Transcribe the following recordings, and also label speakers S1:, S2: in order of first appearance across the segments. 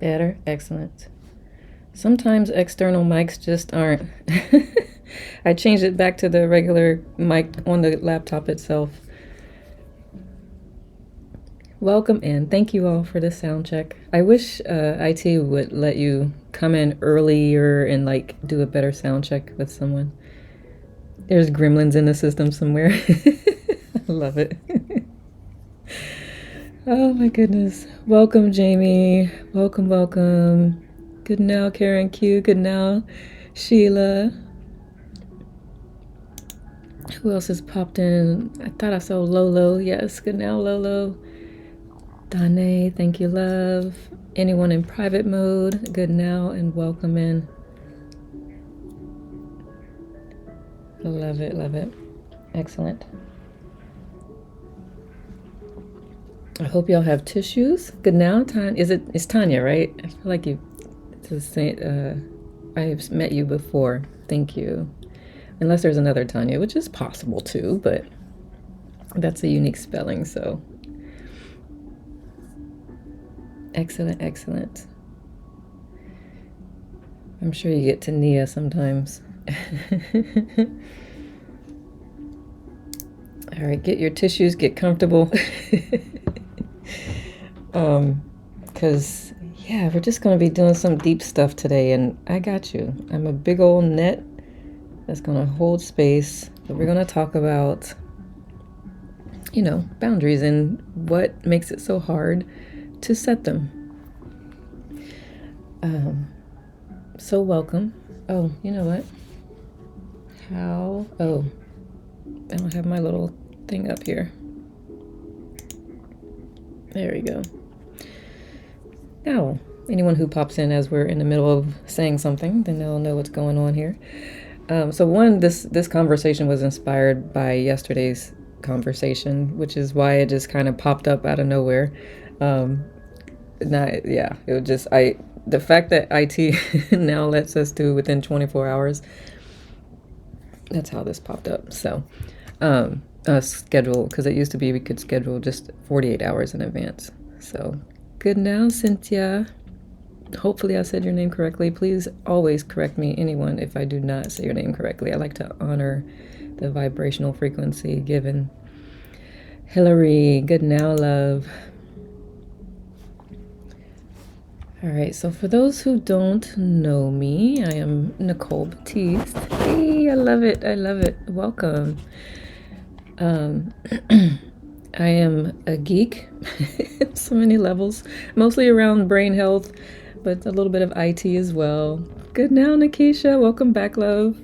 S1: Better. Excellent. Sometimes external mics just aren't. I changed it back to the regular mic on the laptop itself. Welcome in. Thank you all for the sound check. I wish IT would let you come in earlier and like do a better sound check with someone. There's gremlins in the system somewhere. I love it. Oh my goodness. Welcome, Jamie. Welcome, welcome. Good now, Karen Q. Good now, Sheila. Who else has popped in? I thought I saw Lolo. Yes, good now, Lolo. Dane, thank you, love. Anyone in private mode, good now and welcome in. Love it, love it. Excellent. I hope y'all have tissues. Good now, Tanya. It's Tanya, right? I feel like you to say I've met you before. Thank you. Unless there's another Tanya, which is possible too, but that's a unique spelling, so. Excellent, excellent. I'm sure you get to Nia sometimes. All right, get your tissues, get comfortable. Because, yeah, we're just going to be doing some deep stuff today, and I got you. I'm a big old net that's going to hold space, but we're going to talk about, you know, boundaries and what makes it so hard to set them. So welcome. Oh, you know what? Oh, I don't have my little thing up here. There we go. Now, anyone who pops in as we're in the middle of saying something, then they'll know what's going on here. This conversation was inspired by yesterday's conversation, which is why it just kind of popped up out of nowhere. The fact that IT now lets us do within 24 hours, that's how this popped up. So, schedule, because it used to be we could schedule just 48 hours in advance. So, good now, Cynthia. Hopefully I said your name correctly. Please always correct me, anyone, if I do not say your name correctly. I like to honor the vibrational frequency given. Hillary, good now, love. All right, so for those who don't know me, I am Nicole Batiste. Hey, I love it. I love it. Welcome. I am a geek at so many levels, mostly around brain health, but a little bit of IT as well. Good now, Nikisha. Welcome back, love.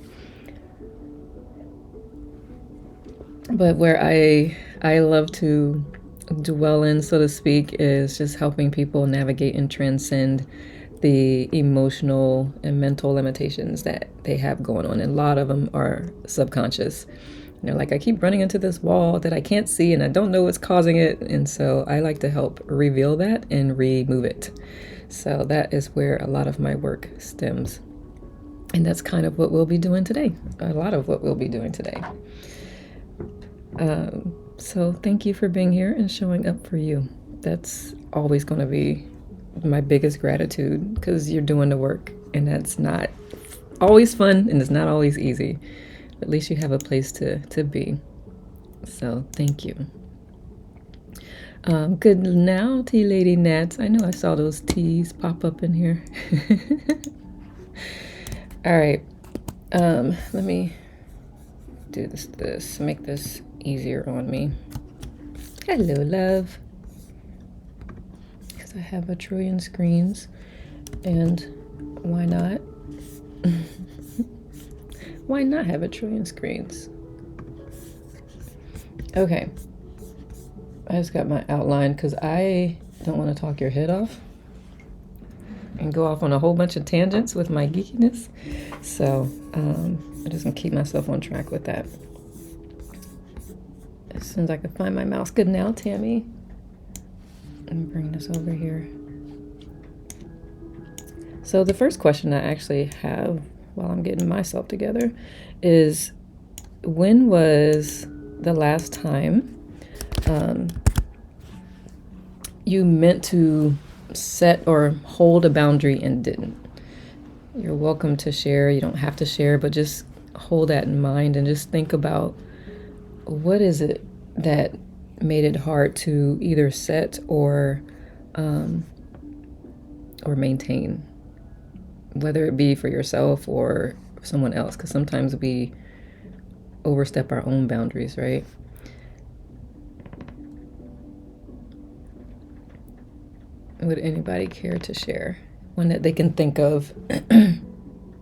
S1: But where I love to dwell in, so to speak, is just helping people navigate and transcend the emotional and mental limitations that they have going on. And a lot of them are subconscious. You know, like I keep running into this wall that I can't see and I don't know what's causing it. And so I like to help reveal that and remove it. So that is where a lot of my work stems. And that's kind of what we'll be doing today. A lot of what we'll be doing today. So thank you for being here and showing up for you. That's always going to be my biggest gratitude, because you're doing the work and that's not always fun and it's not always easy. At least you have a place to be. So thank you. Good now, Tea Lady Nats. I know I saw those T's pop up in here. All right. Let me do this, make this easier on me. Hello, love. Because I have a trillion screens, and why not? Why not have a trillion screens? Okay. I just got my outline because I don't want to talk your head off and go off on a whole bunch of tangents with my geekiness. So I just gonna keep myself on track with that. As soon as I can find my mouse. Good now, Tammy. Let me bring this over here. So the first question I actually have while I'm getting myself together is, when was the last time you meant to set or hold a boundary and didn't. You're welcome to share. You don't have to share, but just hold that in mind and just think about what is it that made it hard to either set or maintain, whether it be for yourself or someone else, because sometimes we overstep our own boundaries, right? Would anybody care to share one that they can think of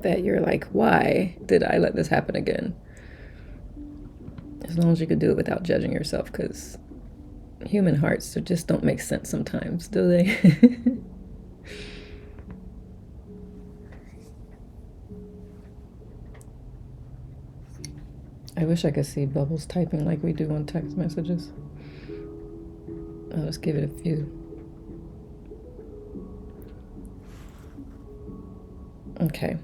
S1: that you're like, why did I let this happen again? As long as you could do it without judging yourself, because human hearts just don't make sense sometimes, do they? I wish I could see bubbles typing like we do on text messages. I'll just give it a few. Okay,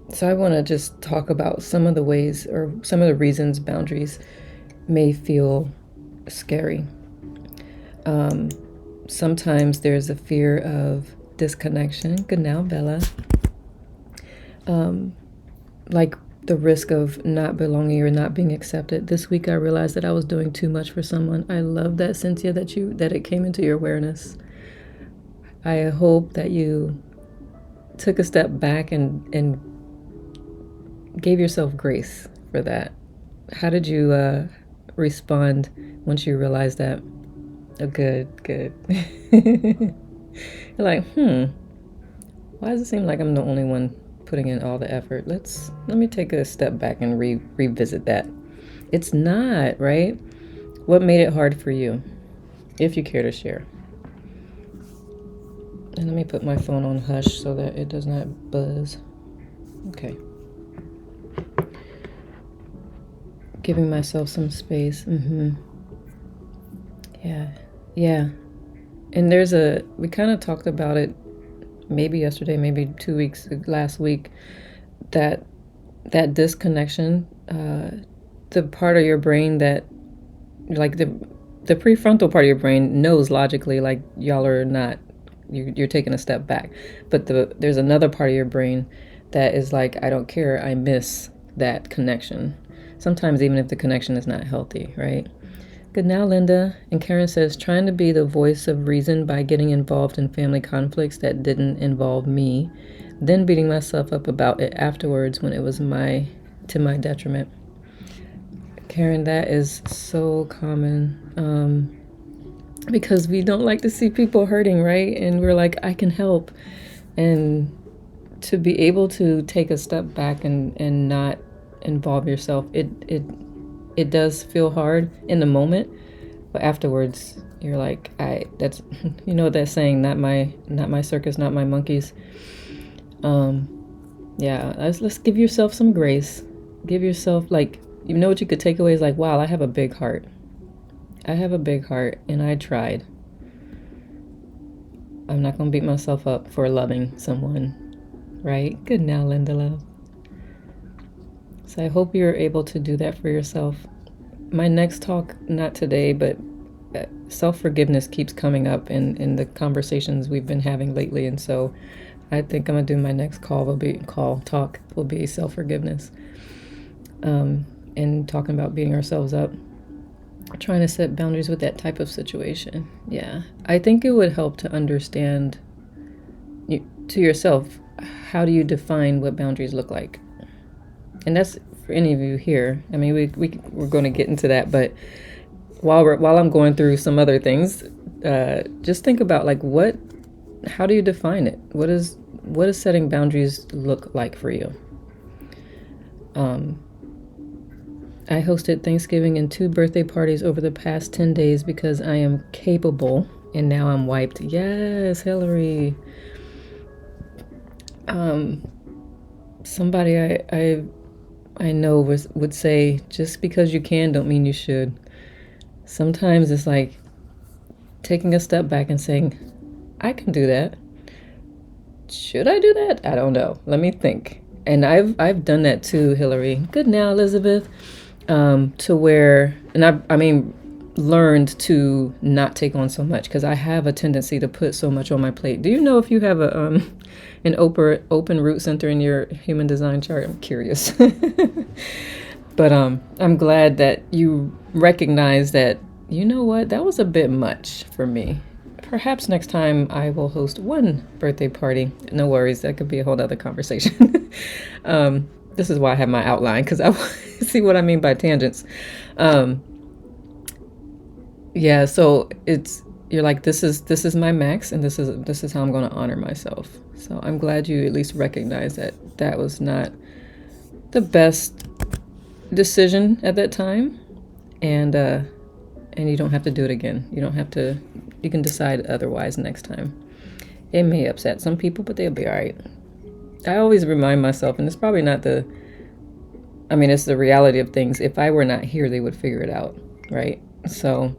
S1: so I want to just talk about some of the ways or some of the reasons boundaries may feel scary. Sometimes there's a fear of disconnection. Good now, Bella. Like the risk of not belonging or not being accepted. This week I realized that I was doing too much for someone. I love that, Cynthia, that it came into your awareness. I hope that you took a step back and gave yourself grace for that. How did you respond once you realized that? Oh, good. You're like, why does it seem like I'm the only one putting in all the effort? Let me take a step back and revisit that. It's not, right? What made it hard for you? If you care to share. And let me put my phone on hush so that it does not buzz. Okay. Giving myself some space. Yeah. And we kind of talked about it maybe yesterday, maybe 2 weeks, last week, that disconnection, the part of your brain that, like the prefrontal part of your brain knows logically, like y'all are not, you're taking a step back. But there's another part of your brain that is like, I don't care, I miss that connection. Sometimes even if the connection is not healthy, right? Good now, Linda. And Karen says, trying to be the voice of reason by getting involved in family conflicts that didn't involve me, then beating myself up about it afterwards when it was to my detriment. Karen, that is so common. Because we don't like to see people hurting, right? And we're like, I can help. And to be able to take a step back and not involve yourself, it does feel hard in the moment, but afterwards you're like, that's that saying, not my circus, not my monkeys. Yeah, let's give yourself some grace. Give yourself, like, what you could take away is like, wow, I have a big heart. And I tried. I'm not gonna beat myself up for loving someone, right? Good now, Linda love. So I hope you're able to do that for yourself. My next talk, not today, but self-forgiveness keeps coming up in the conversations we've been having lately. And so I think I'm going to do my next talk will be self-forgiveness. And talking about beating ourselves up, trying to set boundaries with that type of situation. Yeah. I think it would help to understand to yourself, how do you define what boundaries look like? And that's for any of you here. I mean, we're going to get into that, but while I'm going through some other things, just think about, like, how do you define it? What does setting boundaries look like for you? I hosted Thanksgiving and 2 birthday parties over the past 10 days because I am capable, and now I'm wiped. Yes, Hillary. Somebody I know would say, just because you can don't mean you should. Sometimes it's like taking a step back and saying, I can do that. Should I do that? I don't know. Let me think. And I've done that too, Hillary. Good now, Elizabeth. To where, and I mean, learned to not take on so much because I have a tendency to put so much on my plate. Do you know if you have a an open root center in your human design chart? I'm curious. But I'm glad that you recognize that, you know what, that was a bit much for me. Perhaps next time I will host one birthday party. No worries, that could be a whole other conversation. This is why I have my outline, because I see what I mean by tangents. Yeah, so you're like, this is my max, and this is how I'm going to honor myself. So I'm glad you at least recognize that that was not the best decision at that time, and you don't have to do it again. You don't have to. You can decide otherwise next time. It may upset some people, but they'll be all right. I always remind myself, and it's probably not the. I mean, it's the reality of things. If I were not here, they would figure it out, right? So,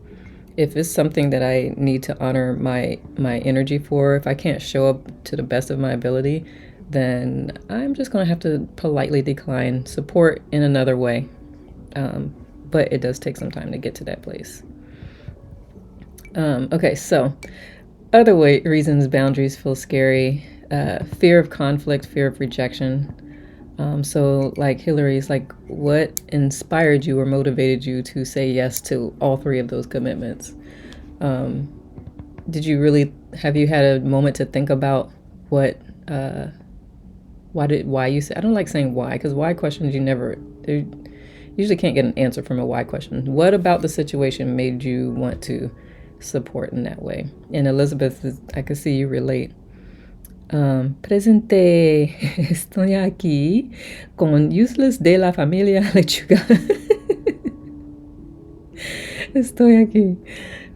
S1: if it's something that I need to honor my energy for, if I can't show up to the best of my ability, then I'm just going to have to politely decline support in another way. But it does take some time to get to that place. Okay, so other reasons boundaries feel scary: fear of conflict, fear of rejection. So, like Hillary's, like, what inspired you or motivated you to say yes to all three of those commitments? Did you really have you had a moment to think about what why you say? I don't like saying why, because why questions you usually can't get an answer from a why question. What about the situation made you want to support in that way? And Elizabeth, I could see you relate. Presente, estoy aquí con useless de la familia lechuga. Estoy aquí.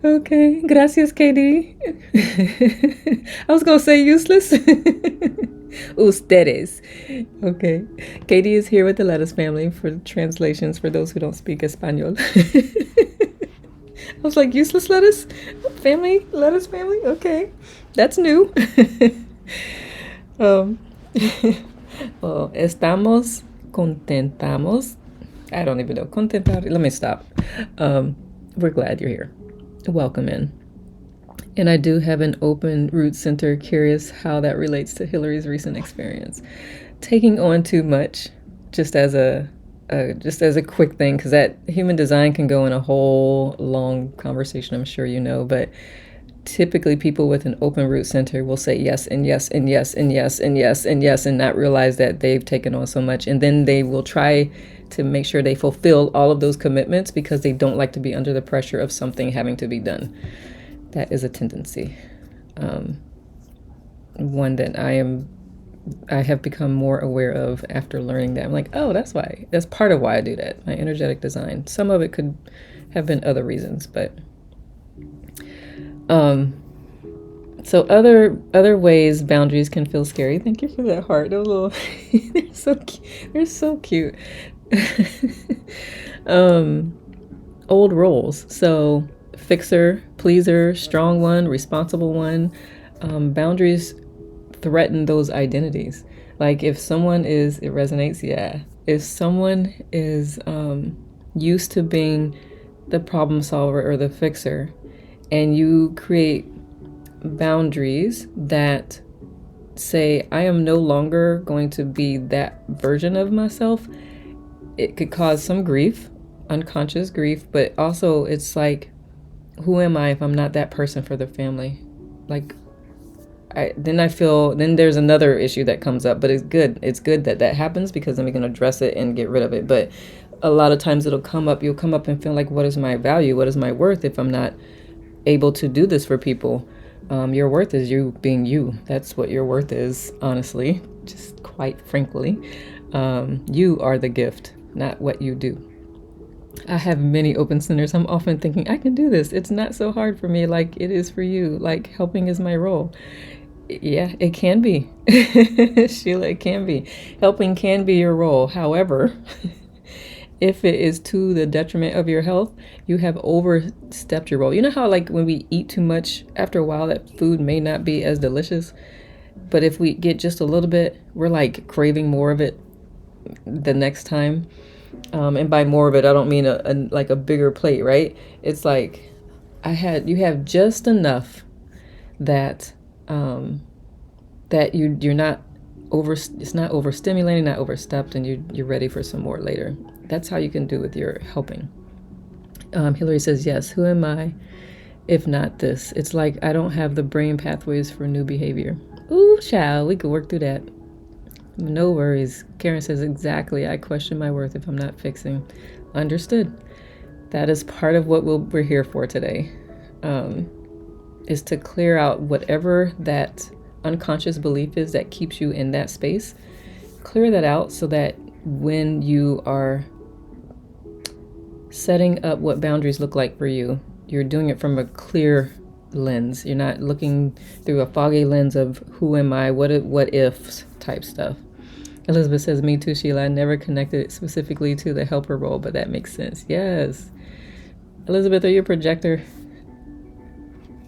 S1: Okay, gracias, Katie. I was gonna say useless. Ustedes. Okay. Katie is here with the Lettuce family for translations for those who don't speak Espanol. I was like, useless lettuce? Family? Lettuce family? Okay. That's new. Well, estamos contentamos. I don't even know. Contentar. Let me stop. We're glad you're here. Welcome in. And I do have an open root center. Curious how that relates to Hillary's recent experience. Taking on too much, just as a quick thing, because that human design can go in a whole long conversation, I'm sure you know, but typically people with an open root center will say yes and yes and yes and yes and yes and yes and not realize that they've taken on so much, and then they will try to make sure they fulfill all of those commitments because they don't like to be under the pressure of something having to be done. That is a tendency, one that I have become more aware of after learning that. I'm like, oh, that's part of why I do that. My energetic design. Some of it could have been other reasons, but so other ways boundaries can feel scary. Thank you for that heart. Those little they're so cute. They're so cute. Old roles. So fixer, pleaser, strong one, responsible one. Boundaries threaten those identities. Like if someone it resonates, yeah. If someone is used to being the problem solver or the fixer, and you create boundaries that say, I am no longer going to be that version of myself, it could cause some grief, unconscious grief, but also it's like, who am I if I'm not that person for the family? Like, then there's another issue that comes up, but it's good that happens, because then we can address it and get rid of it. But a lot of times you'll come up and feel like, what is my value? What is my worth if I'm not able to do this for people? Your worth is you being you. That's what your worth is, honestly, just quite frankly. You are the gift, not what you do. I have many open centers. I'm often thinking, I can do this. It's not so hard for me like it is for you. Like, helping is my role. Yeah, it can be. Sheila, it can be. Helping can be your role. However, if it is to the detriment of your health, you have overstepped your role. You know how, like, when we eat too much, after a while that food may not be as delicious, but if we get just a little bit, we're like craving more of it the next time. And by more of it, I don't mean like a bigger plate, right? It's like you have just enough that that you're not it's not overstimulating, not overstepped, and you're ready for some more later. That's how you can do with your helping. Hillary says, yes, who am I if not this? It's like I don't have the brain pathways for new behavior. Ooh, child, we could work through that. No worries. Karen says, exactly. I question my worth if I'm not fixing. Understood. That is part of what we're here for today, is to clear out whatever that unconscious belief is that keeps you in that space. Clear that out so that when you are setting up what boundaries look like for you, you're doing it from a clear lens. You're not looking through a foggy lens of who am I, what ifs type stuff. Elizabeth says, me too, Sheila. I never connected it specifically to the helper role, but that makes sense. Yes. Elizabeth, are you a projector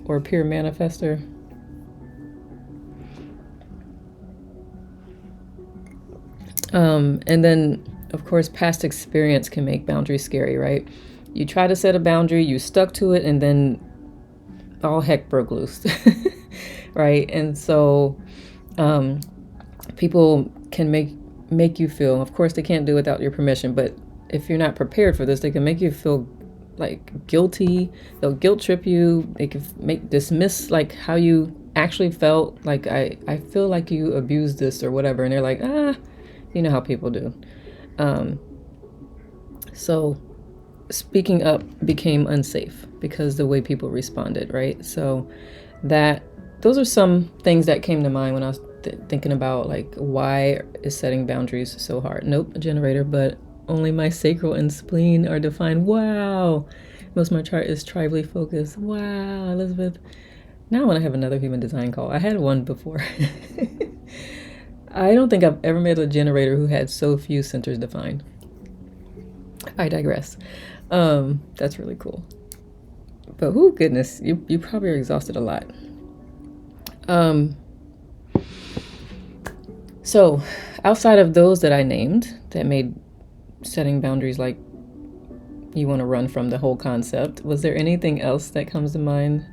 S1: or a peer manifester? And then, of course, past experience can make boundaries scary, right? You try to set a boundary, you stuck to it, and then all heck broke loose, right? And so people can make you feel, of course, they can't do it without your permission, but if you're not prepared for this, they can make you feel like guilty. They'll guilt trip you. They can dismiss like how you actually felt. Like, I feel like you abused this or whatever. And they're like, you know how people do. So speaking up became unsafe because the way people responded, right? So those are some things that came to mind when I was thinking about like, why is setting boundaries so hard? Nope, a generator, but only my sacral and spleen are defined. Wow. Most of my chart is tribally focused. Wow, Elizabeth. Now I want to have another human design call. I had one before. I don't think I've ever met a generator who had so few centers defined. I digress. That's really cool. But oh goodness, you probably are exhausted a lot. So outside of those that I named that made setting boundaries like you want to run from the whole concept, was there anything else that comes to mind?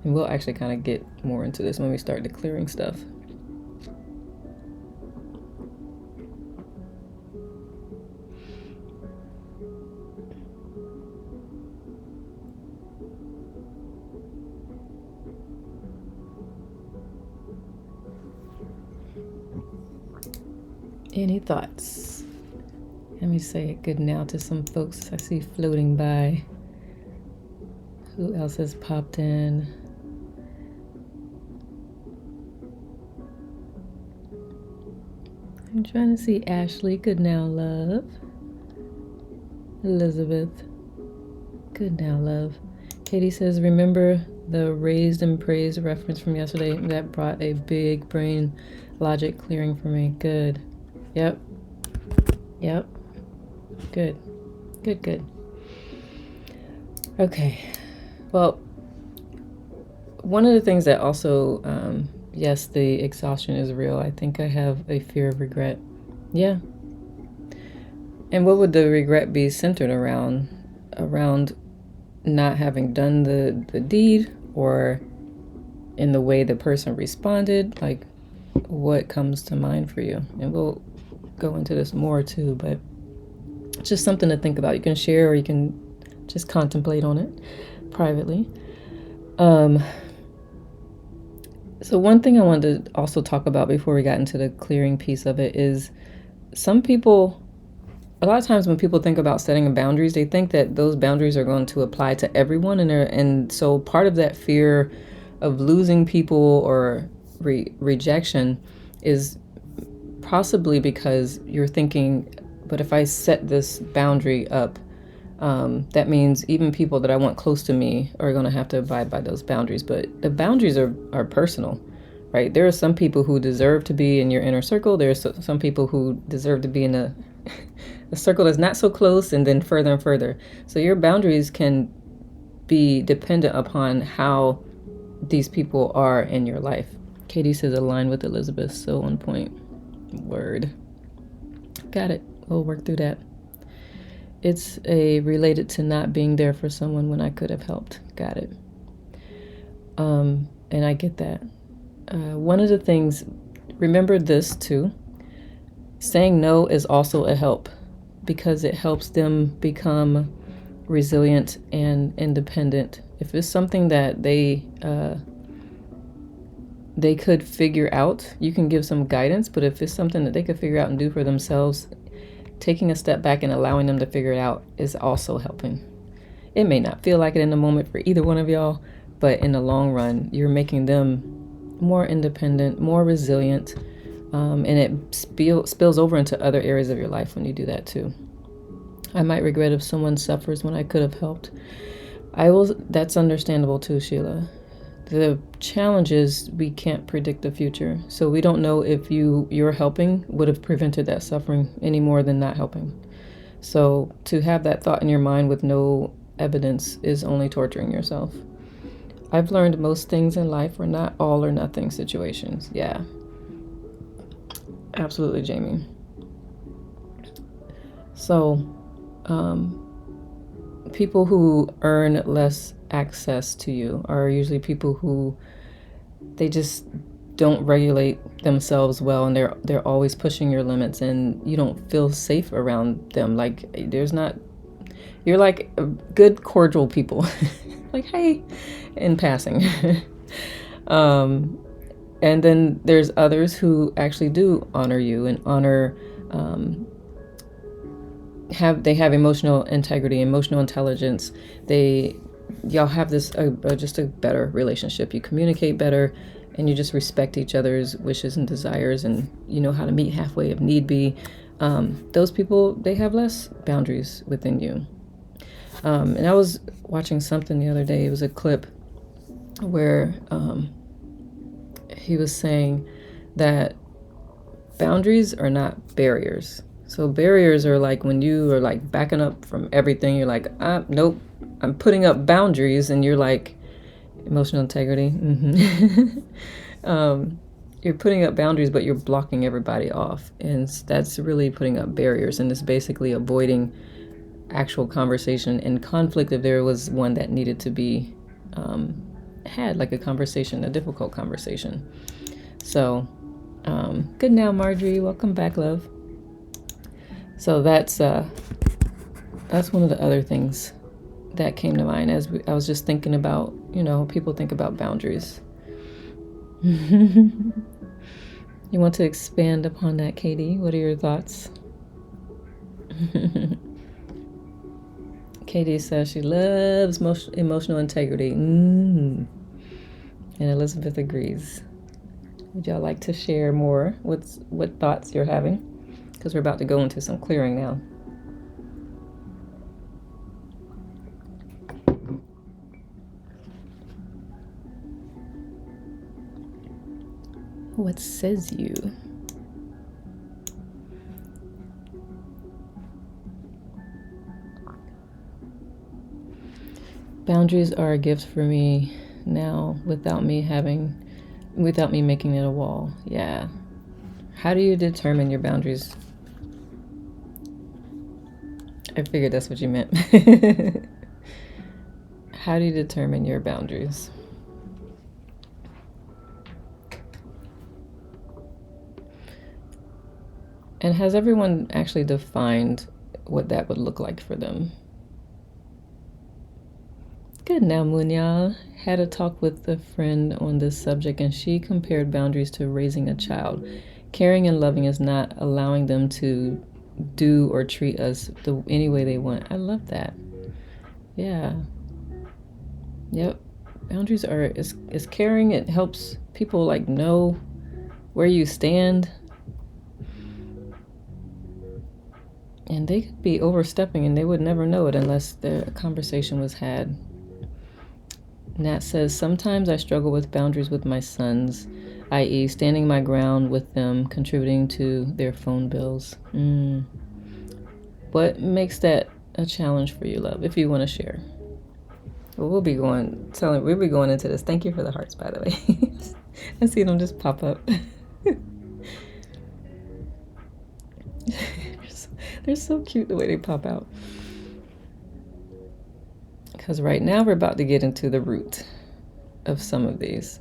S1: And we'll actually kind of get more into this when we start the clearing stuff. Any thoughts? Let me say good now to some folks I see floating by. Who else has popped in? I'm trying to see Ashley. Good now, love. Elizabeth. Good now, love. Katie says, remember the raised and praised reference from yesterday? That brought a big brain logic clearing for me. Good. Yep. Good. Okay. Well, one of the things that also, yes, the exhaustion is real. I think I have a fear of regret. Yeah. And what would the regret be centered around? Around not having done the deed, or in the way the person responded? Like, what comes to mind for you? And we'll go into this more too, but just something to think about. You can share or you can just contemplate on it privately. So one thing I wanted to also talk about before we got into the clearing piece of it is some people, a lot of times when people think about setting boundaries, they think that those boundaries are going to apply to everyone, and so part of that fear of losing people or rejection is possibly because you're thinking, but if I set this boundary up, that means even people that I want close to me are going to have to abide by those boundaries. But the boundaries are personal, right? There are some people who deserve to be in your inner circle. There's some people who deserve to be in a circle that's not so close, and then further and further. So your boundaries can be dependent upon how these people are in your life. Katie says align with Elizabeth, so on point. Word. Got it. We'll work through that. It's a related to not being there for someone when I could have helped. Got it. And I get that. One of the things, remember this too, saying no is also a help because it helps them become resilient and independent. If it's something that they could figure out, you can give some guidance, but if it's something that they could figure out and do for themselves, taking a step back and allowing them to figure it out is also helping. It may not feel like it in the moment for either one of y'all, but in the long run, you're making them more independent, more resilient, and it spills over into other areas of your life when you do that too. I might regret if someone suffers when I could have helped. That's understandable too, Sheila. The challenge is we can't predict the future, so we don't know if your helping would have prevented that suffering any more than not helping. So to have that thought in your mind with no evidence is only torturing yourself. I've learned most things in life are not all or nothing situations. Yeah. Absolutely, Jamie. So, people who earn less access to you are usually people who they just don't regulate themselves well, and they're always pushing your limits, and you don't feel safe around them. Like you're like good cordial people, like hey, in passing. And then there's others who actually do honor you and honor. They have emotional integrity, emotional intelligence. Y'all have this just a better relationship. You communicate better, and you just respect each other's wishes and desires, and you know how to meet halfway if need be. Those people, they have less boundaries within you. And I was watching something the other day. It was a clip where he was saying that boundaries are not barriers. So barriers are like when you are like backing up from everything. You're like, nope, I'm putting up boundaries, and you're like, emotional integrity. You're putting up boundaries, but you're blocking everybody off, and that's really putting up barriers, and it's basically avoiding actual conversation and conflict if there was one that needed to be had, like a conversation, a difficult conversation. So, good now, Marjorie. Welcome back, love. So that's one of the other things that came to mind as I was just thinking about, people think about boundaries. You want to expand upon that, Katie? What are your thoughts? Katie says she loves emotional integrity. And Elizabeth agrees. Would y'all like to share more? What thoughts you're having? Because we're about to go into some clearing now. What says you? Boundaries are a gift for me now without me making it a wall. Yeah. How do you determine your boundaries? I figured that's what you meant. How do you determine your boundaries? And has everyone actually defined what that would look like for them? Good now, Munyal. Had a talk with a friend on this subject, and she compared boundaries to raising a child. Caring and loving is not allowing them to do or treat us any way they want. I love that. Yeah. Yep. Boundaries is caring. It helps people like know where you stand. And they could be overstepping and they would never know it unless the conversation was had. Nat says, sometimes I struggle with boundaries with my sons, i.e. standing my ground with them, contributing to their phone bills. What makes that a challenge for you, love, if you want to share? Well, we'll be going into this. Thank you for the hearts, by the way. I see them just pop up. They're so cute the way they pop out. Because right now we're about to get into the root of some of these.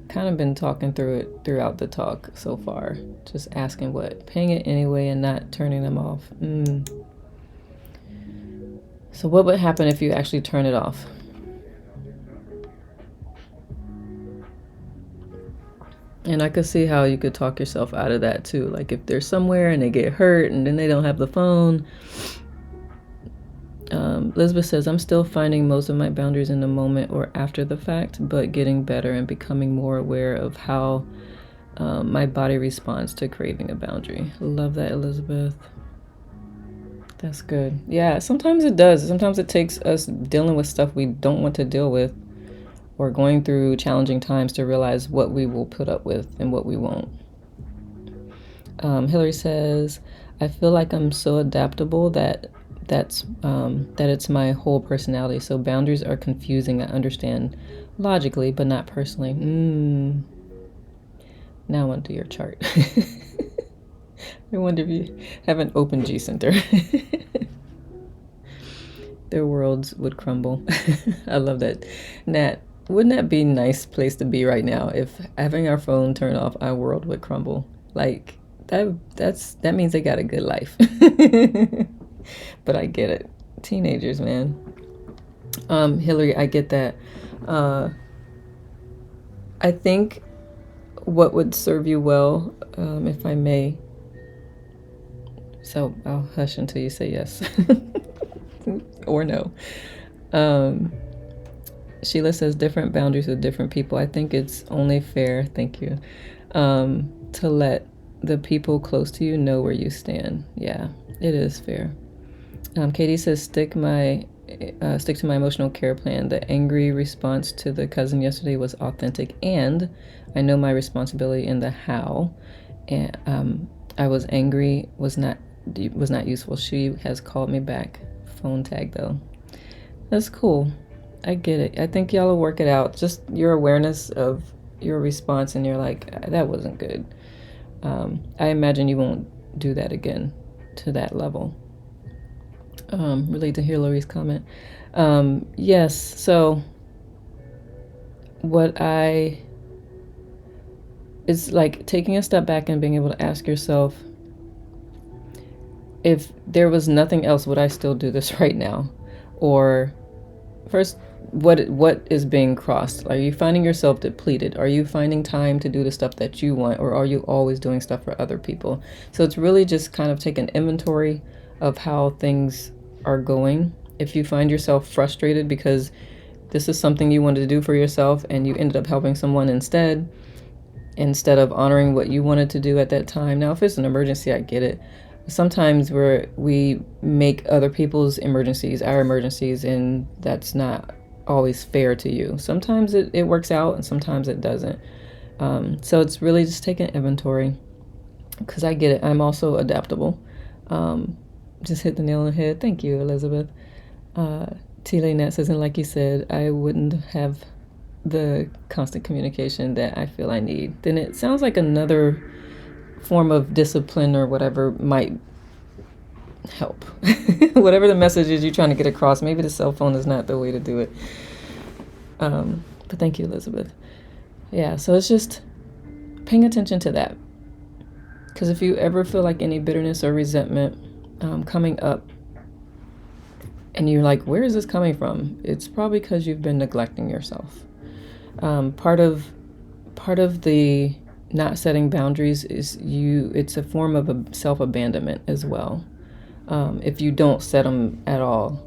S1: Kind of been talking through it throughout the talk so far. Just asking what? Paying it anyway and not turning them off. So what would happen if you actually turn it off? And I could see how you could talk yourself out of that too. Like if they're somewhere and they get hurt and then they don't have the phone. Elizabeth says, I'm still finding most of my boundaries in the moment or after the fact, but getting better and becoming more aware of how my body responds to craving a boundary. Love that, Elizabeth. That's good. Yeah, sometimes it does. Sometimes it takes us dealing with stuff we don't want to deal with or going through challenging times to realize what we will put up with and what we won't. Hillary says, I feel like I'm so adaptable that it's my whole personality. So boundaries are confusing. I understand logically, but not personally. Now onto your chart. I wonder if you have an open G center. Their worlds would crumble. I love that. Nat, wouldn't that be a nice place to be right now if having our phone turned off, our world would crumble? Like that means they got a good life. But I get it. Teenagers, man. Hillary, I get that. I think what would serve you well, if I may. So I'll hush until you say yes or no. Sheila says different boundaries with different people. I think it's only fair, thank you, to let the people close to you know where you stand. Yeah, it is fair. Katie says stick to my emotional care plan. The angry response to the cousin yesterday was authentic, and I know my responsibility in the how. And I was angry was not useful. She has called me back. Phone tag though. That's cool. I get it. I think y'all will work it out. Just your awareness of your response, and you're like, that wasn't good. I imagine you won't do that again to that level. Relate to Hillary's comment. Yes, so it's like taking a step back and being able to ask yourself, if there was nothing else, would I still do this right now? Or first, what is being crossed? Are you finding yourself depleted? Are you finding time to do the stuff that you want, or are you always doing stuff for other people? So it's really just kind of take an inventory of how things are going. If you find yourself frustrated because this is something you wanted to do for yourself and you ended up helping someone instead of honoring what you wanted to do at that time. Now, if it's an emergency, I get it. Sometimes we make other people's emergencies our emergencies, and that's not always fair to you. Sometimes it works out and sometimes it doesn't. So it's really just taking inventory, because I get it. I'm also adaptable. Just hit the nail on the head. Thank you, Elizabeth. T. Nat says, and like you said, I wouldn't have the constant communication that I feel I need. Then it sounds like another form of discipline or whatever might help. Whatever the message is you're trying to get across, maybe the cell phone is not the way to do it. But thank you, Elizabeth. Yeah, so it's just paying attention to that. Because if you ever feel like any bitterness or resentment coming up, and you're like, where is this coming from? It's probably because you've been neglecting yourself. Part of the not setting boundaries is it's a form of a self-abandonment as well. If you don't set them at all,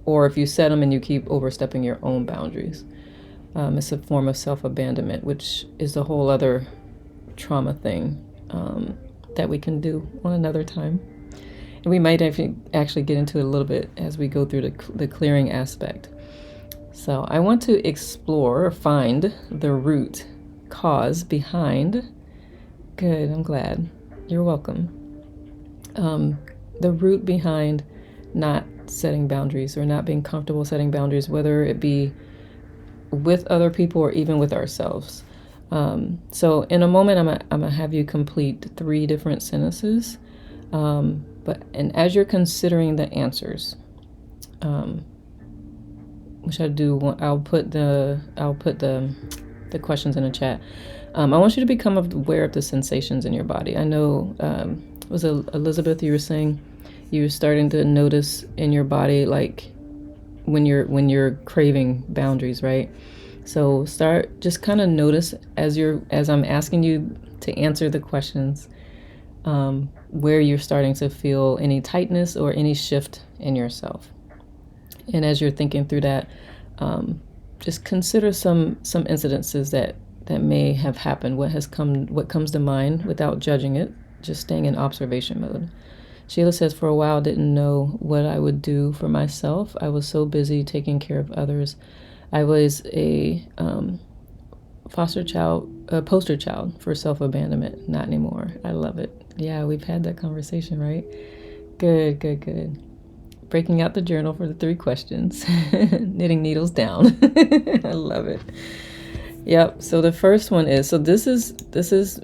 S1: or if you set them and you keep overstepping your own boundaries, it's a form of self-abandonment, which is a whole other trauma thing that we can do on another time. And we might actually get into it a little bit as we go through the clearing aspect. So I want to explore or find the root cause behind. Good, I'm glad. You're welcome. The root behind not setting boundaries or not being comfortable setting boundaries, whether it be with other people or even with ourselves. So in a moment, I'm gonna have you complete 3 different sentences. And as you're considering the answers, which I do want. I'll put the questions in the chat. I want you to become aware of the sensations in your body. I know, was it Elizabeth, you were saying you were starting to notice in your body, like when you're craving boundaries, right? So just kind of notice as I'm asking you to answer the questions, where you're starting to feel any tightness or any shift in yourself. And as you're thinking through that, just consider some incidences that may have happened. What comes to mind without judging it, just staying in observation mode. Sheila says, for a while, didn't know what I would do for myself. I was so busy taking care of others. I was a poster child for self-abandonment. Not anymore. I love it. Yeah, we've had that conversation, right? Good. Breaking out the journal for the 3 questions. Knitting needles down. I love it. Yep. So the first one is, this is,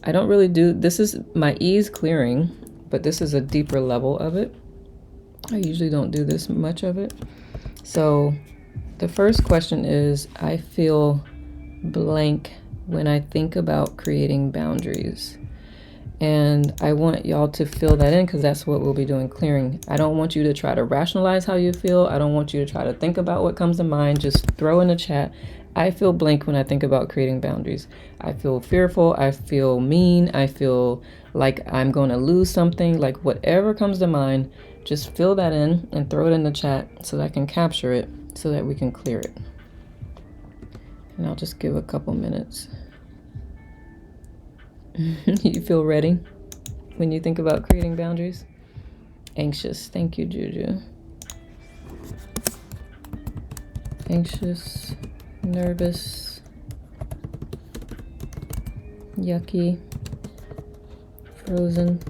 S1: I don't really do, this is my ease clearing, but this is a deeper level of it. I usually don't do this much of it. So the first question is, I feel blank when I think about creating boundaries. And I want y'all to fill that in, because that's what we'll be doing, clearing. I don't want you to try to rationalize how you feel. I don't want you to try to think about what comes to mind. Just throw in the chat, I feel blank when I think about creating boundaries. I feel fearful. I feel mean. I feel like I'm going to lose something. Like whatever comes to mind, just fill that in and throw it in the chat so that I can capture it, so that we can clear it. And I'll just give a couple minutes. You feel ready when you think about creating boundaries? Anxious. Thank you, Juju. Anxious, nervous, yucky, frozen.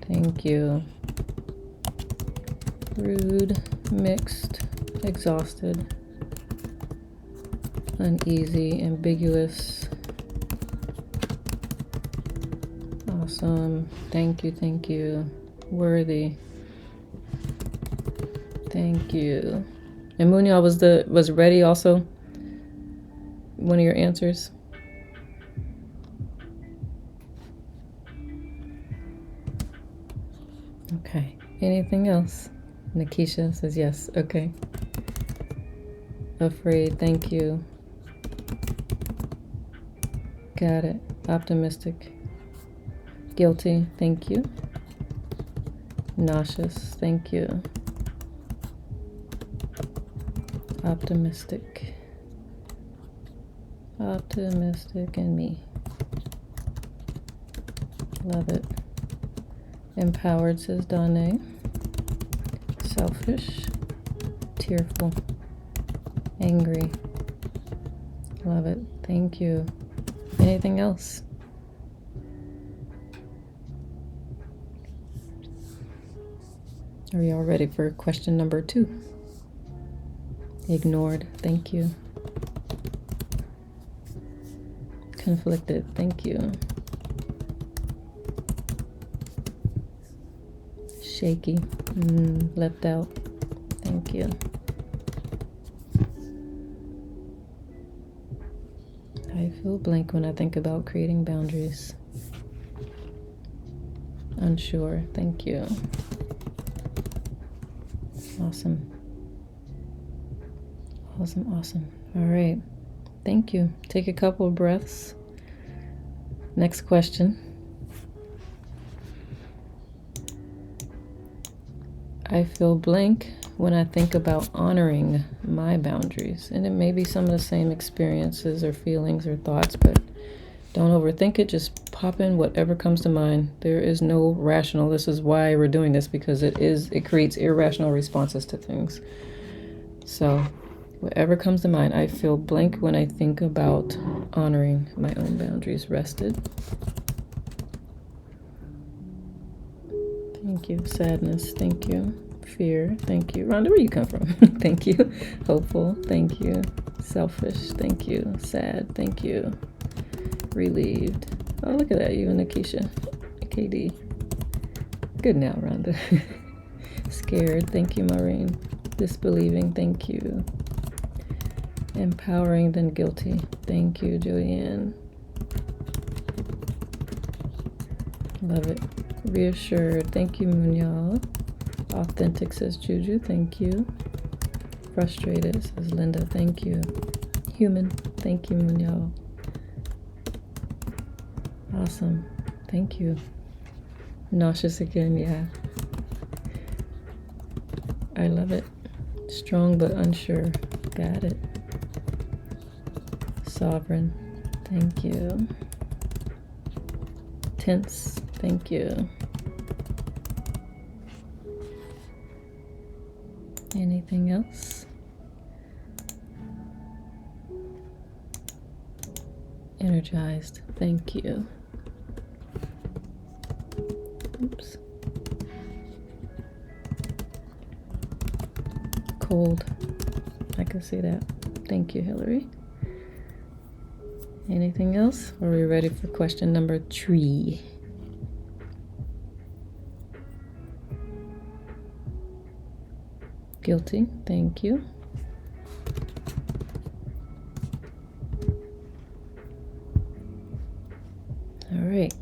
S1: Thank you. Rude, mixed, exhausted, uneasy, ambiguous. Awesome. Thank you. Worthy. Thank you. And Munya was ready also? One of your answers? Okay. Anything else? Nikisha says yes. Okay. Afraid. Thank you. Got it. Optimistic. Guilty. Thank you. Nauseous. Thank you. Optimistic. Optimistic and me. Love it. Empowered, says Danae. Selfish. Tearful. Angry. Love it. Thank you. Anything else? Are y'all ready for question number 2? Ignored. Thank you. Conflicted. Thank you. Shaky. Left out. Thank you. I feel blank when I think about creating boundaries. Unsure. Thank you. Awesome. All right. Thank you. Take a couple of breaths. Next question. I feel blank when I think about honoring my boundaries. And it may be some of the same experiences or feelings or thoughts, but don't overthink it. Just pop in whatever comes to mind. There is no rational. This is why we're doing this, because it creates irrational responses to things. So whatever comes to mind. I feel blank when I think about honoring my own boundaries. Rested. Thank you. Sadness. Thank you. Fear. Thank you. Rhonda, where you come from? Thank you. Hopeful. Thank you. Selfish. Thank you. Sad. Thank you. Relieved. Oh, look at that. You and Nikisha. KD. Good now, Rhonda. Scared, thank you, Maureen. Disbelieving, thank you. Empowering, then guilty. Thank you, Julianne. Love it. Reassured, thank you, Munyal. Authentic, says Juju, thank you. Frustrated, says Linda, thank you. Human, thank you, Munyal. Awesome, thank you. Nauseous again, yeah. I love it. Strong but unsure, got it. Sovereign, thank you. Tense, thank you. Anything else? Energized, thank you. Oops. Cold, I can see that. Thank you, Hillary. Anything else? Are we ready for question number 3? Guilty, thank you. All right,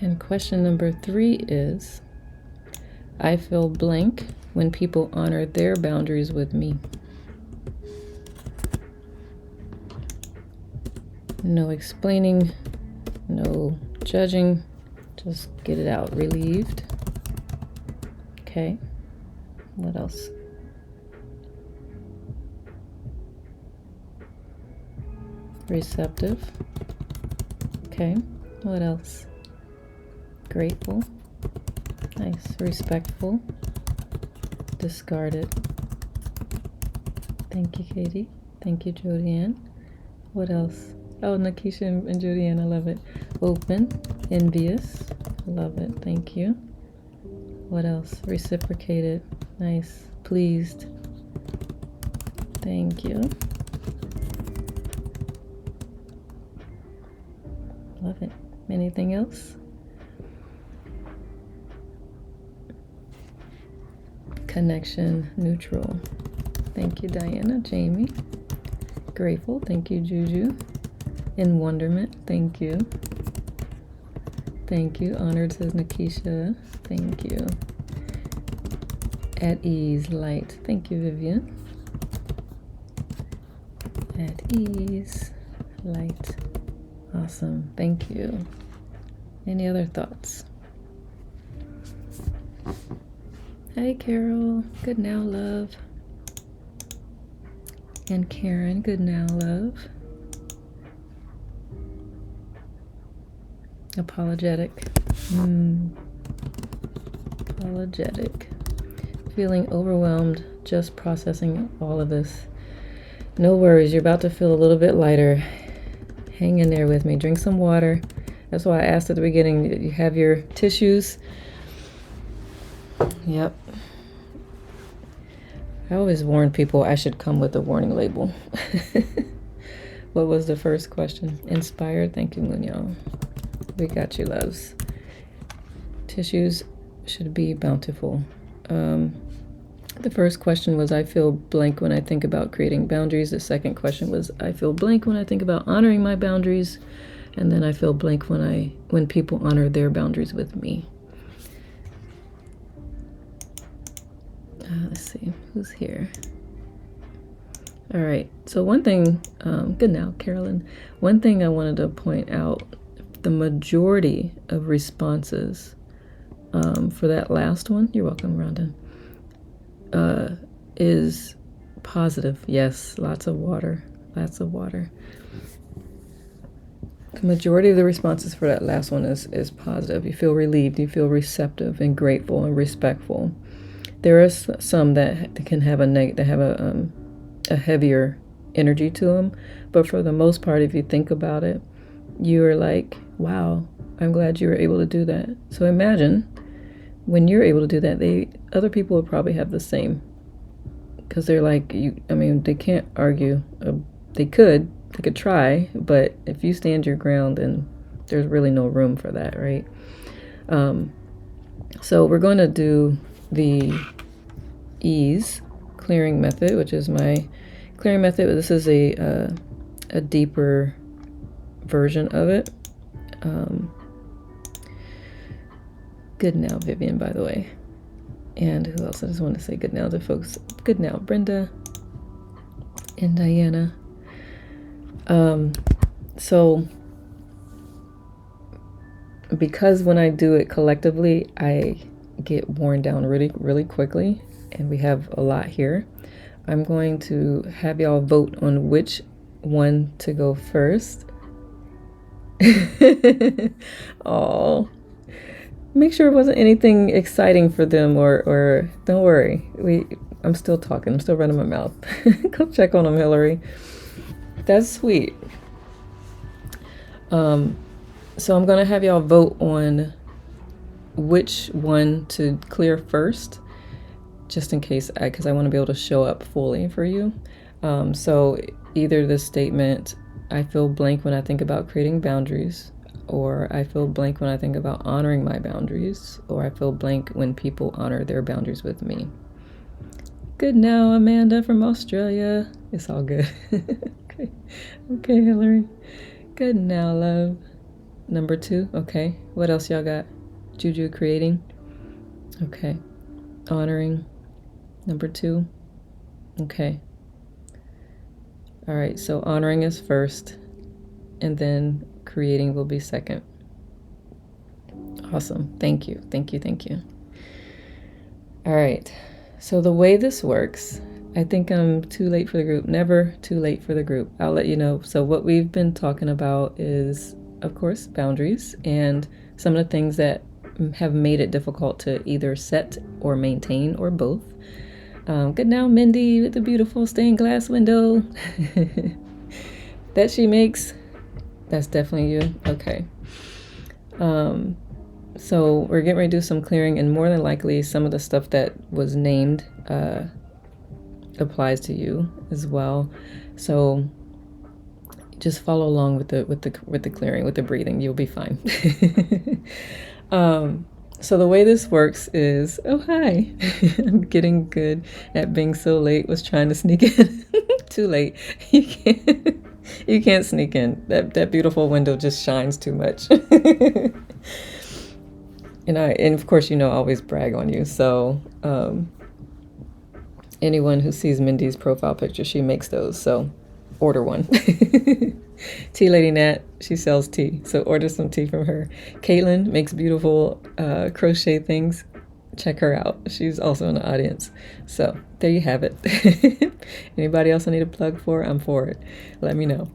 S1: and question number 3 is, I feel blank when people honor their boundaries with me. No explaining, no judging, just get it out. Relieved. Okay, what else? Receptive. Okay, what else? Grateful. Nice. Respectful. Discarded. Thank you, Katie. Thank you, Jodianne. What else? Oh, Nakisha and Jodianne, I love it. Open. Envious. Love it. Thank you. What else? Reciprocated. Nice. Pleased. Thank you. Love it. Anything else? Connection, neutral. Thank you, Diana. Jamie. Grateful. Thank you, Juju. In wonderment. Thank you. Thank you. Honored, says Nakisha. Thank you. At ease, light. Thank you, Vivian. At ease, light. Awesome. Thank you. Any other thoughts? Hey, Carol. Good now, love. And Karen. Good now, love. Apologetic. Apologetic. Feeling overwhelmed, just processing all of this. No worries, you're about to feel a little bit lighter. Hang in there with me. Drink some water. That's why I asked at the beginning, you have your tissues. Yep. I always warn people I should come with a warning label. What was the first question? Inspired. Thank you, Munyal. We got you, loves. Tissues should be bountiful. The first question was, I feel blank when I think about creating boundaries. The second question was, I feel blank when I think about honoring my boundaries. And then I feel blank when people honor their boundaries with me. Let's see, who's here? All right, so one thing, good now, Carolyn. One thing I wanted to point out, the majority of responses for that last one, you're welcome, Rhonda, is positive. Yes, lots of water, lots of water. The majority of the responses for that last one is positive. You feel relieved, you feel receptive and grateful and respectful. There are some that can have a heavier energy to them, but for the most part, if you think about it, you're like, wow, I'm glad you were able to do that. So imagine when you're able to do that, other people will probably have the same, because they're like, they can't argue. They could try, but if you stand your ground, then there's really no room for that, right? So we're going to do the ease clearing method, which is my clearing method. This is a deeper version of it. Good now, Vivian, by the way. And who else? I just want to say good now to folks. Good now, Brenda and Diana. So because when I do it collectively, I get worn down really, really quickly, and we have a lot here. I'm going to have y'all vote on which one to go first. Oh, make sure it wasn't anything exciting for them, or don't worry. I'm still talking. I'm still running my mouth. Go check on them, Hillary. That's sweet. So I'm gonna have y'all vote on which one to clear first, just in case, because I want to be able to show up fully for you. So either the statement, I feel blank when I think about creating boundaries, or I feel blank when I think about honoring my boundaries, or I feel blank when people honor their boundaries with me. Good now, Amanda from Australia. It's all good. Okay, Hillary. Good now, love. Number 2. Okay. What else y'all got? Juju, creating. Okay. Honoring. Number 2. Okay. All right. So honoring is first, and then creating will be second. Awesome. Thank you. Thank you. Thank you. All right. So the way this works, I think I'm too late for the group. Never too late for the group. I'll let you know. So what we've been talking about is, of course, boundaries and some of the things that have made it difficult to either set or maintain, or both. Good now, Mindy, with the beautiful stained glass window that she makes. That's definitely you. Okay. So we're getting ready to do some clearing, and more than likely some of the stuff that was named applies to you as well. So just follow along with the clearing, with the breathing. You'll be fine. So the way this works is, oh hi, I'm getting good at being so late. Was trying to sneak in. Too late. You can't sneak in. That beautiful window just shines too much. And of course, I always brag on you. So anyone who sees Mindy's profile picture, she makes those. So order one. Tea Lady Nat, she sells tea, so order some tea from her. Caitlin makes beautiful crochet things. Check her out. She's also in the audience. So there you have it. Anybody else I need a plug for? I'm for it. Let me know.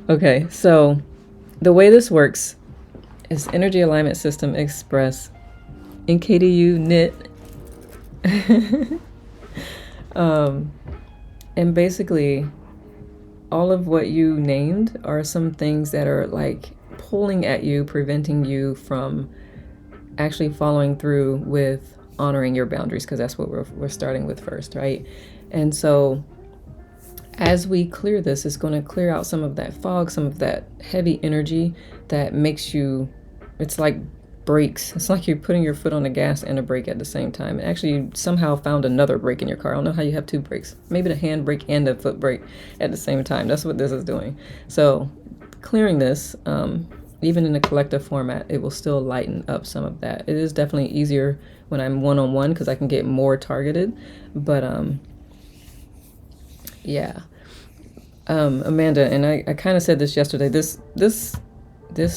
S1: Okay, so the way this works is Energy Alignment System Express in KDU knit. And basically all of what you named are some things that are like pulling at you, preventing you from actually following through with honoring your boundaries, because that's what we're starting with first, right? And so as we clear this, it's going to clear out some of that fog, some of that heavy energy that makes you, it's like brakes. It's like you're putting your foot on the gas and a brake at the same time. And actually, you somehow found another brake in your car. I don't know how you have 2 brakes. Maybe the hand brake and the foot brake at the same time. That's what this is doing. So clearing this, even in a collective format, it will still lighten up some of that. It is definitely easier when I'm one-on-one because I can get more targeted. But yeah. Amanda, and I kind of said this yesterday, this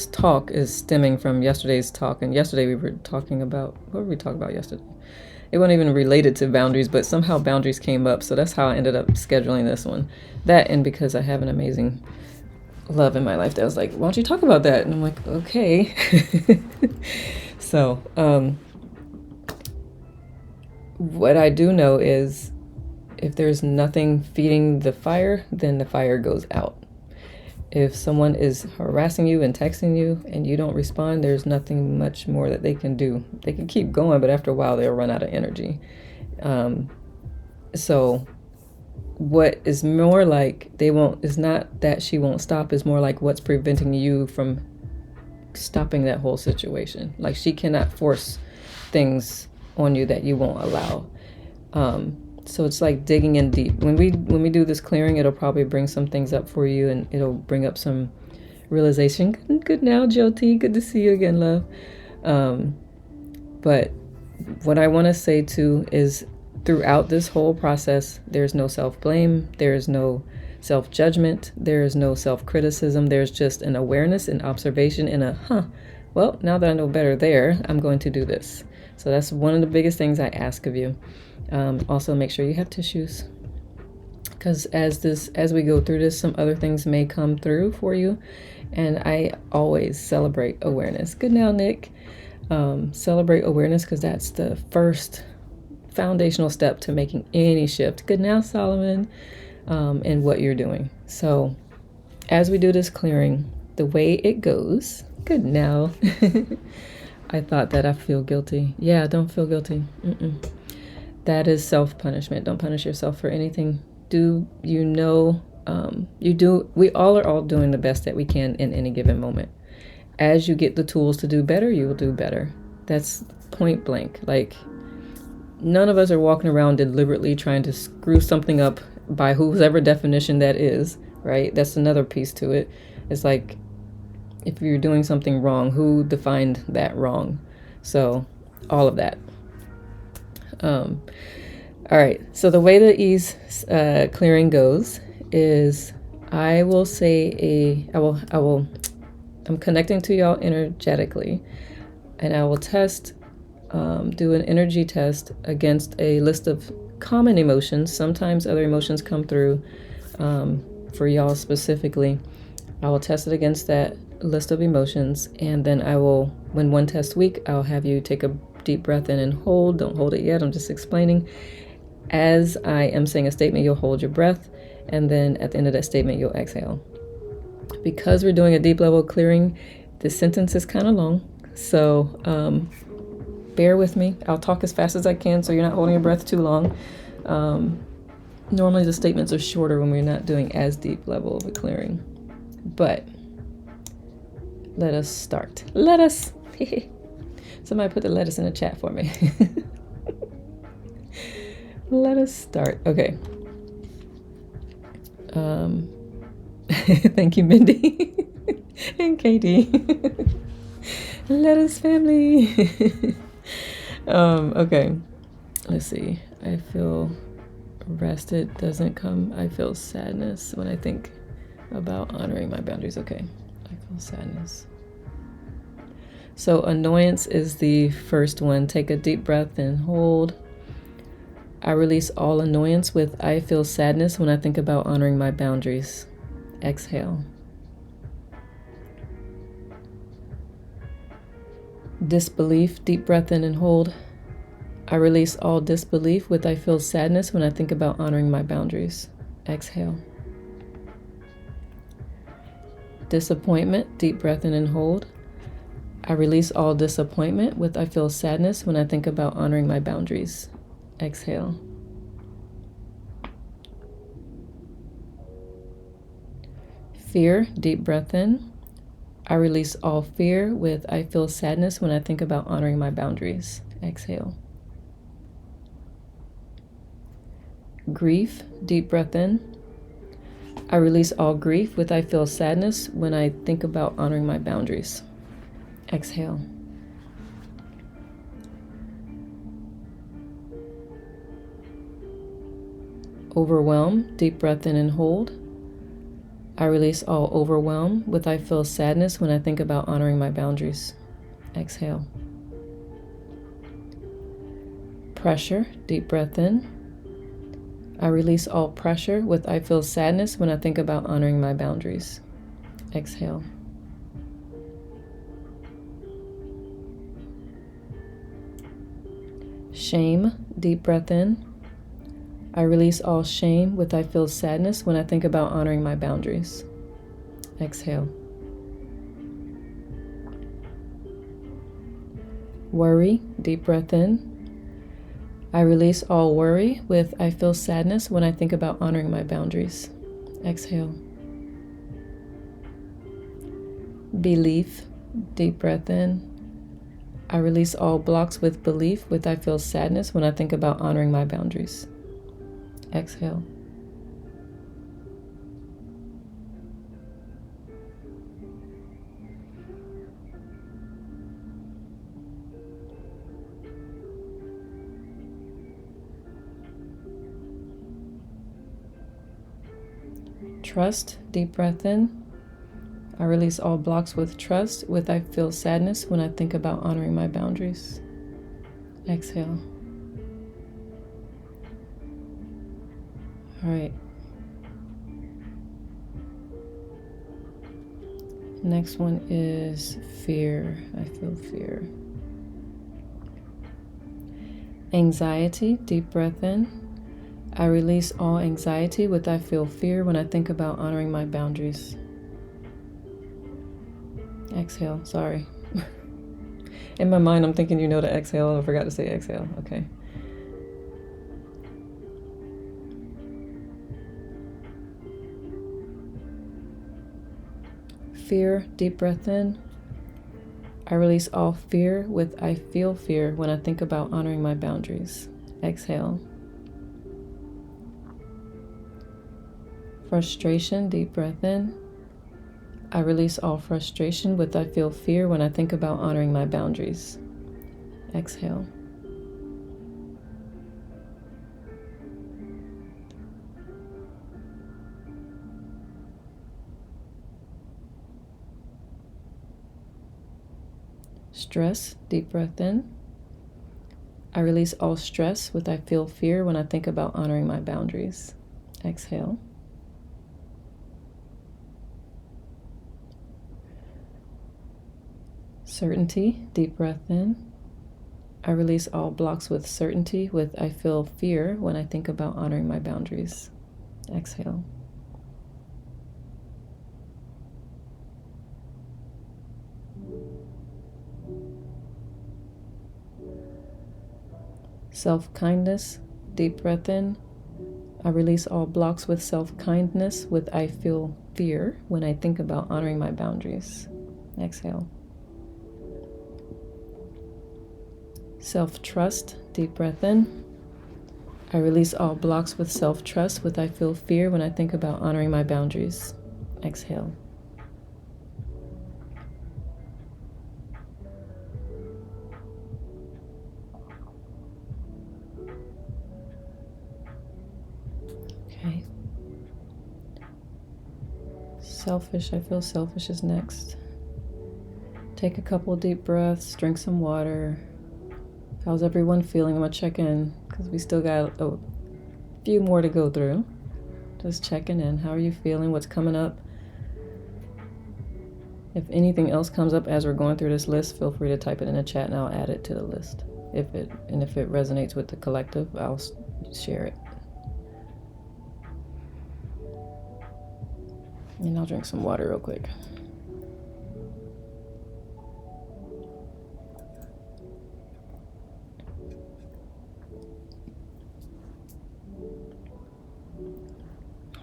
S1: talk is stemming from yesterday's talk, and yesterday we were talking about, what were we talking about yesterday? It wasn't even related to boundaries, but somehow boundaries came up, so that's how I ended up scheduling this one. That, and because I have an amazing love in my life that was like, why don't you talk about that? And I'm like, okay. So, what I do know is if there's nothing feeding the fire, then the fire goes out. If someone is harassing you and texting you and you don't respond, there's nothing much more that they can do. They can keep going, but after a while they'll run out of energy. So what is more like is not that she won't stop, is more like what's preventing you from stopping that whole situation. Like, she cannot force things on you that you won't allow. So it's like digging in deep. When we do this clearing, it'll probably bring some things up for you, and it'll bring up some realization. Good now, Jyoti. Good to see you again, love. But what I want to say too is, throughout this whole process, there's no self-blame, there's no self-judgment, there is no self-criticism. There's just an awareness and observation and well, now that I know better there, I'm going to do this. So that's one of the biggest things I ask of you. Also, make sure you have tissues, because as we go through this, some other things may come through for you, and I always celebrate awareness. Good now, Nick. Celebrate awareness, because that's the first foundational step to making any shift. Good now, Solomon. In what you're doing. So as we do this clearing, the way it goes, good now. I thought that I feel guilty. Yeah, don't feel guilty. That is self-punishment. Don't punish yourself for anything. Do you know, we all are doing the best that we can in any given moment. As you get the tools to do better, you will do better. That's point blank. Like, none of us are walking around deliberately trying to screw something up by whoever definition that is, right? That's another piece to it. It's like, if you're doing something wrong, who defined that wrong? So all of that. All right. So the way the ease clearing goes is, I'm connecting to y'all energetically, and I will do an energy test against a list of common emotions. Sometimes other emotions come through for y'all specifically. I will test it against that list of emotions, and then when one test weak, I'll have you take a deep breath in and hold. Don't hold it yet, I'm just explaining. As I am saying a statement, you'll hold your breath, and then at the end of that statement, you'll exhale. Because we're doing a deep level clearing, this sentence is kind of long, so bear with me. I'll talk as fast as I can so you're not holding your breath too long. Normally the statements are shorter when we're not doing as deep level of a clearing. But let us start. Somebody put the lettuce in the chat for me. Let us start. Okay. Thank you, Mindy. And Katie. Let us family. Okay. Let's see. I feel rested doesn't come. I feel sadness when I think about honoring my boundaries. Okay. I feel sadness. So annoyance is the first one. Take a deep breath and hold. I release all annoyance with I feel sadness when I think about honoring my boundaries. Exhale. Disbelief, deep breath in and hold. I release all disbelief with I feel sadness when I think about honoring my boundaries. Exhale. Disappointment, deep breath in and hold. I release all disappointment with I feel sadness when I think about honoring my boundaries. Exhale. Fear, deep breath in. I release all fear with I feel sadness when I think about honoring my boundaries. Exhale. Grief, deep breath in. I release all grief with I feel sadness when I think about honoring my boundaries. Exhale. Overwhelm, deep breath in and hold. I release all overwhelm with I feel sadness when I think about honoring my boundaries. Exhale. Pressure, deep breath in. I release all pressure with I feel sadness when I think about honoring my boundaries. Exhale. Shame, deep breath in. I release all shame with I feel sadness when I think about honoring my boundaries. Exhale. Worry, deep breath in. I release all worry with I feel sadness when I think about honoring my boundaries. Exhale. Belief, Deep breath in. I release all blocks with belief. With I feel sadness when I think about honoring my boundaries. Exhale. Trust. Deep breath in. I release all blocks with trust. With I feel sadness when I think about honoring my boundaries. Exhale. All right. Next one is fear. I feel fear. Anxiety. Deep breath in. I release all anxiety with I feel fear when I think about honoring my boundaries. Exhale. Sorry. In my mind, I'm thinking you know to exhale. I forgot to say exhale. Okay. Fear. Deep breath in. I release all fear with I feel fear when I think about honoring my boundaries. Exhale. Frustration. Deep breath in. I release all frustration with I feel fear when I think about honoring my boundaries. Exhale. Stress. Deep breath in. I release all stress with I feel fear when I think about honoring my boundaries. Exhale. Certainty. Deep breath in. I release all blocks with certainty with I feel fear when I think about honoring my boundaries. Exhale. Self-kindness. Deep breath in. I release all blocks with self-kindness with I feel fear when I think about honoring my boundaries. Exhale. Self-trust. Deep breath in. I release all blocks with self-trust with I feel fear when I think about honoring my boundaries. Exhale. Okay. Selfish. I feel selfish is next. Take a couple deep breaths, drink some water. How's everyone feeling? I'm going to check in because we still got a few more to go through. Just checking in. How are you feeling? What's coming up? If anything else comes up as we're going through this list, feel free to type it in the chat and I'll add it to the list. If it resonates with the collective, I'll share it. And I'll drink some water real quick.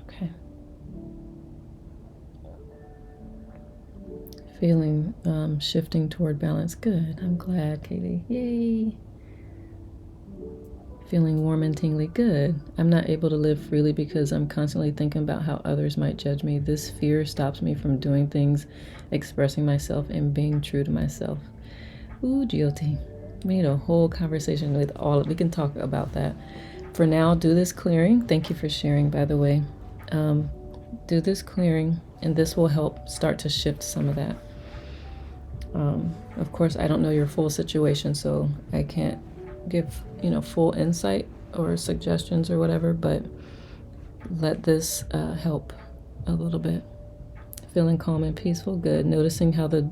S1: Okay. Feeling shifting toward balance. Good. I'm glad, Katie. Yay. Feeling warm and tingly. Good. I'm not able to live freely because I'm constantly thinking about how others might judge me. This fear stops me from doing things, expressing myself, and being true to myself. Ooh, GOT. We need a whole conversation with all of it. We can talk about that. For now, do this clearing. Thank you for sharing, by the way. Do this clearing, and this will help start to shift some of that. Of course, I don't know your full situation, so I can't give full insight or suggestions or whatever, but let this help a little bit. Feeling calm and peaceful. Good. Noticing how the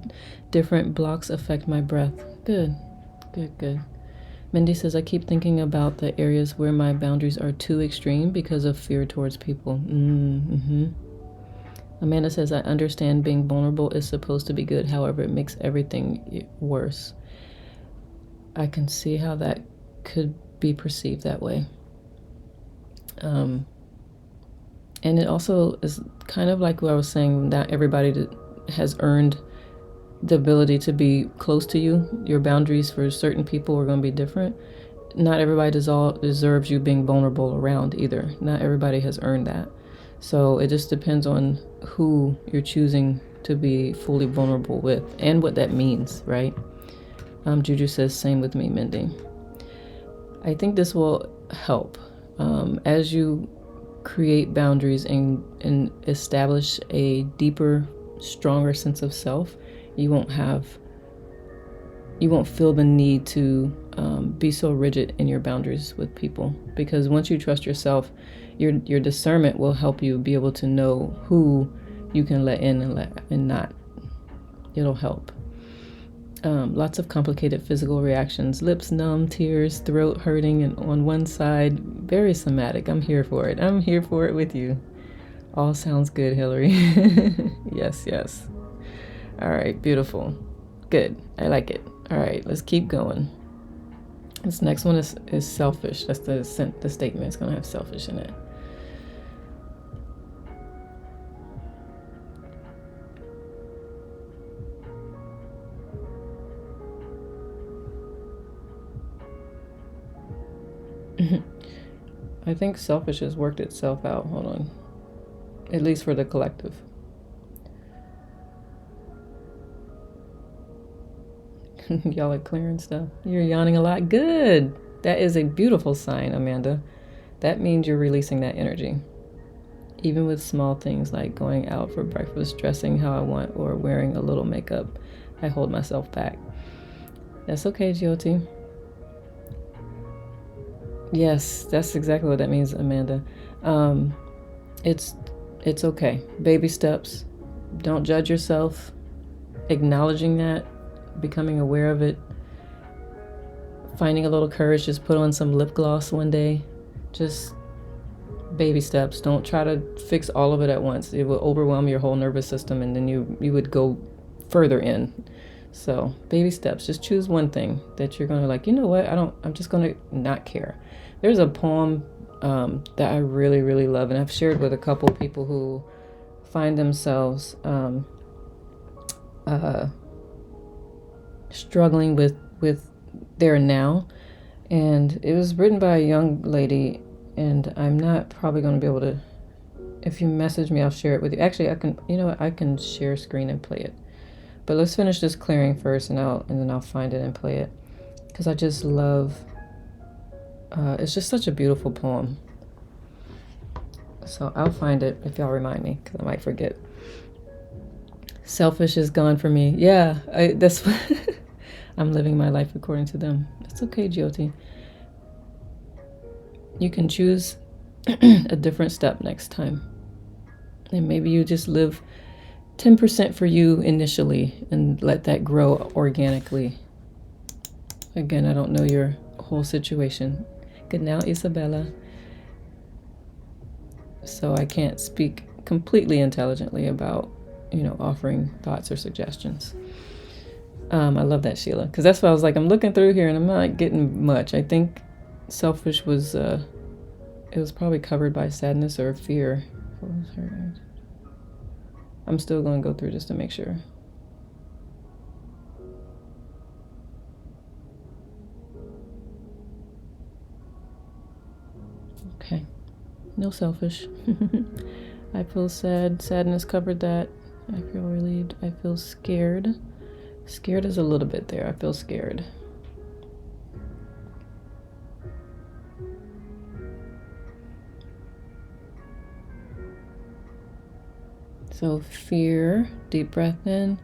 S1: different blocks affect my breath. Good. Mindy says, I keep thinking about the areas where my boundaries are too extreme because of fear towards people. Amanda says, I understand being vulnerable is supposed to be good. However, it makes everything worse. I can see how that could be perceived that way. And it also is kind of like what I was saying, not everybody has earned the ability to be close to you. Your boundaries for certain people are going to be different. Not everybody deserves you being vulnerable around either. Not everybody has earned that. So it just depends on who you're choosing to be fully vulnerable with and what that means, right? Juju says, same with me, Mindy. I think this will help as you create boundaries and establish a deeper, stronger sense of self. You won't feel the need to be so rigid in your boundaries with people, because once you trust yourself, your discernment will help you be able to know who you can let in and not. It'll help. Lots of complicated physical reactions: lips numb, tears, throat hurting, and on one side, very somatic. I'm here for it. I'm here for it with you. All sounds good, Hillary. Yes, yes. All right, beautiful. Good. I like it. All right, let's keep going. This next one is selfish. That's the statement. It's going to have selfish in it. I think selfish has worked itself out. Hold on. At least for the collective. Y'all are clearing stuff. You're yawning a lot. Good. That is a beautiful sign, Amanda. That means you're releasing that energy. Even with small things like going out for breakfast, dressing how I want, or wearing a little makeup, I hold myself back. That's okay, Jyoti. Yes, that's exactly what that means, Amanda. It's okay. Baby steps. Don't judge yourself. Acknowledging that, becoming aware of it, finding a little courage. Just put on some lip gloss one day. Just baby steps. Don't try to fix all of it at once. It will overwhelm your whole nervous system, and then you would go further in. So baby steps. Just choose one thing that you're going to like, you know what, I'm just going to not care. There's a poem that I really, really love, and I've shared with a couple people who find themselves struggling with their now. And it was written by a young lady, and I'm not probably going to be able to, if you message me, I'll share it with you. Actually, I can share screen and play it. But let's finish this clearing first, and then I'll find it and play it, because I just love, it's just such a beautiful poem. So I'll find it if y'all remind me, because I might forget. Selfish is gone for me. Yeah, that's I'm living my life according to them. That's okay, Jyoti. You can choose a different step next time. And maybe you just live 10% for you initially and let that grow organically. Again, I don't know your whole situation. Good now, Isabella. So I can't speak completely intelligently about, offering thoughts or suggestions. I love that, Sheila, because that's why I was like, I'm looking through here and I'm not getting much. I think selfish was, it was probably covered by sadness or fear. I'm still going to go through just to make sure. Okay. No selfish. I feel sad. Sadness covered that. I feel relieved. I feel scared. Scared is a little bit there. I feel scared. So fear, deep breath in.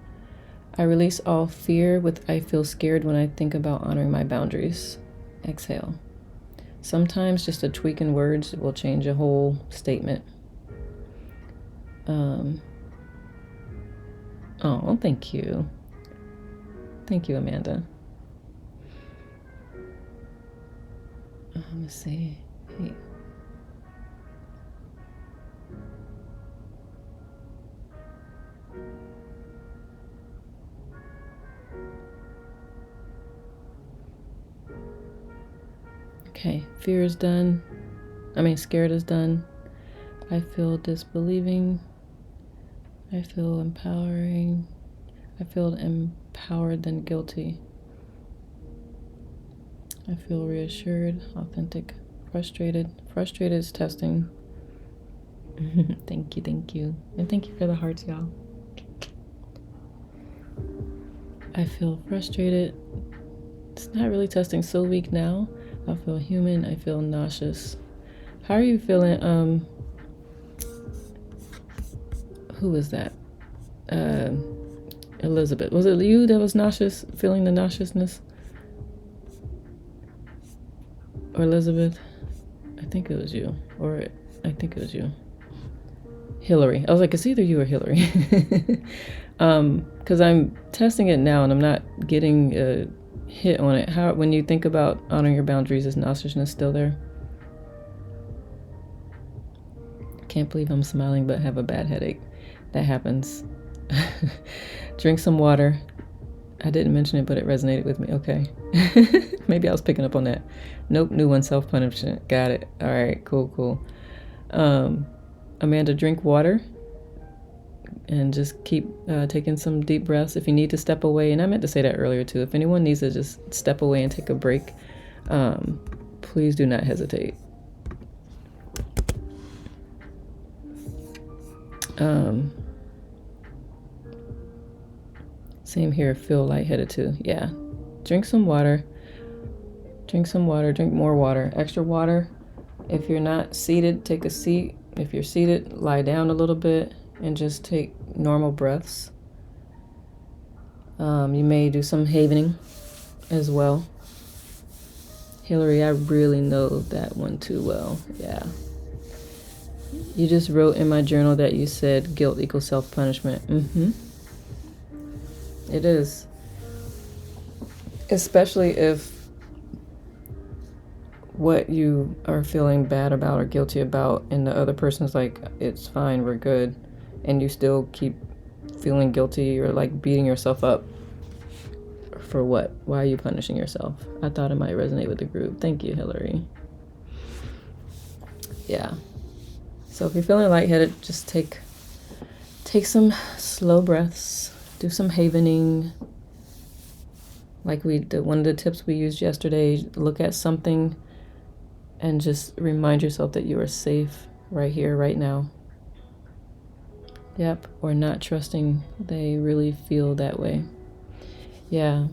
S1: I release all fear with I feel scared when I think about honoring my boundaries. Exhale. Sometimes just a tweak in words will change a whole statement. Oh, thank you. Thank you, Amanda. Let's see. Hey. Okay, fear is done. Scared is done. I feel disbelieving. I feel empowering. I feel empowered than guilty. I feel reassured, authentic, frustrated. Frustrated is testing. Thank you, thank you. And thank you for the hearts, y'all. I feel frustrated. It's not really testing. So weak now. I feel human. I feel nauseous. How are you feeling? Who was that? Elizabeth. Was it you that was nauseous, feeling the nauseousness? Or Elizabeth? I think it was you. Or I think it was you. Hillary. I was like, it's either you or Hillary. Because I'm testing it now and I'm not getting a hit on it. How, when you think about honoring your boundaries, is nauseousness still there? Can't believe I'm smiling but have a bad headache. That happens. Drink some water. I didn't mention it, but it resonated with me. Okay. Maybe I was picking up on that. Nope, new one, self-punishment. Got it. All right, cool. Amanda, drink water and just keep taking some deep breaths. If you need to step away, and I meant to say that earlier too, if anyone needs to just step away and take a break, please do not hesitate. Same here, feel lightheaded too. Yeah. Drink some water. Drink more water. Extra water. If you're not seated, take a seat. If you're seated, lie down a little bit and just take normal breaths. You may do some havening as well. Hillary, I really know that one too well. Yeah. You just wrote in my journal that you said guilt equals self-punishment. It is. Especially if what you are feeling bad about or guilty about and the other person's like, it's fine, we're good, and you still keep feeling guilty or like beating yourself up. For what? Why are you punishing yourself? I thought it might resonate with the group. Thank you, Hillary. Yeah. So if you're feeling lightheaded, just take some slow breaths. Do some havening. Like one of the tips we used yesterday, look at something and just remind yourself that you are safe right here, right now. Yep, or not trusting they really feel that way. Yeah.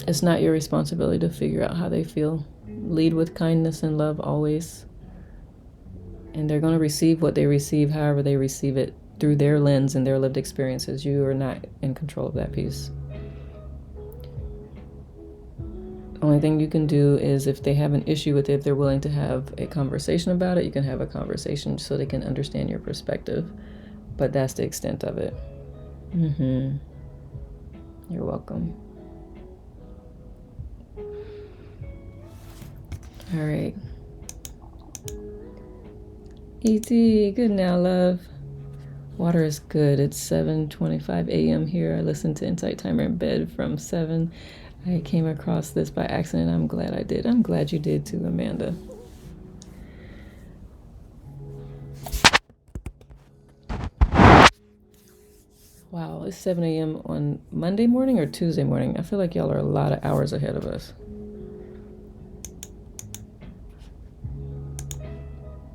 S1: It's not your responsibility to figure out how they feel. Lead with kindness and love always. And they're going to receive what they receive, however they receive it, through their lens and their lived experiences. You are not in control of that piece. Only thing you can do is if they have an issue with it, if they're willing to have a conversation about it, you can have a conversation so they can understand your perspective. But that's the extent of it. You're welcome. All right. E.T., good now, love. Water is good. It's 7:25 a.m. here. I listened to Insight Timer in bed from 7. I came across this by accident. I'm glad I did. I'm glad you did too, Amanda. Wow, it's 7 a.m. on Monday morning or Tuesday morning? I feel like y'all are a lot of hours ahead of us.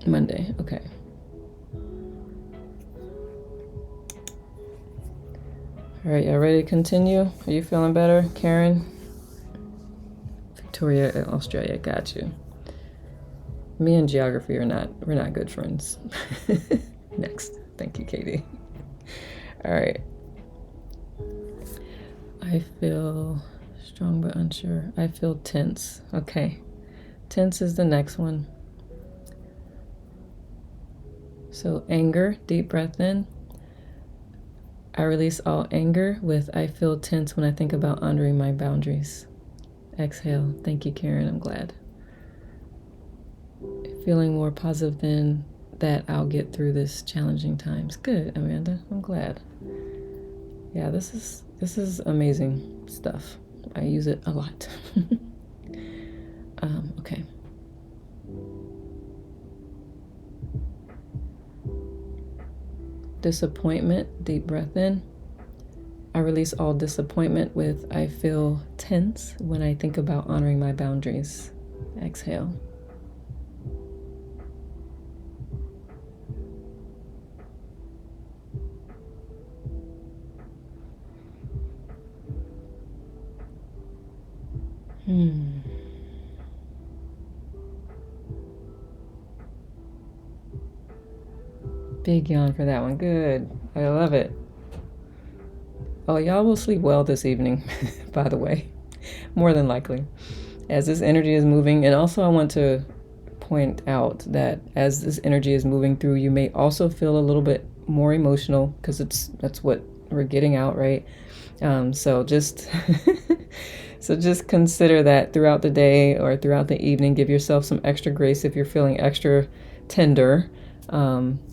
S1: Monday, okay. All right, y'all ready to continue? Are you feeling better, Karen? Victoria, Australia, got you. Me and geography we're not good friends. Next, thank you, Katie. All right. I feel strong but unsure. I feel tense. Okay. Tense is the next one. So anger, deep breath in. I release all anger with I feel tense when I think about honoring my boundaries. Exhale. Thank you, Karen. I'm glad. Feeling more positive than that I'll get through this challenging times. Good, Amanda. I'm glad. Yeah, this is amazing stuff. I use it a lot. Okay. Disappointment, deep breath in. I release all disappointment with I feel tense when I think about honoring my boundaries. Exhale. Big yawn for that one. Good. I love it. Oh, y'all will sleep well this evening, by the way. More than likely. As this energy is moving, and also I want to point out that as this energy is moving through, you may also feel a little bit more emotional because that's what we're getting out, right? So just so just consider that throughout the day or throughout the evening. Give yourself some extra grace if you're feeling extra tender.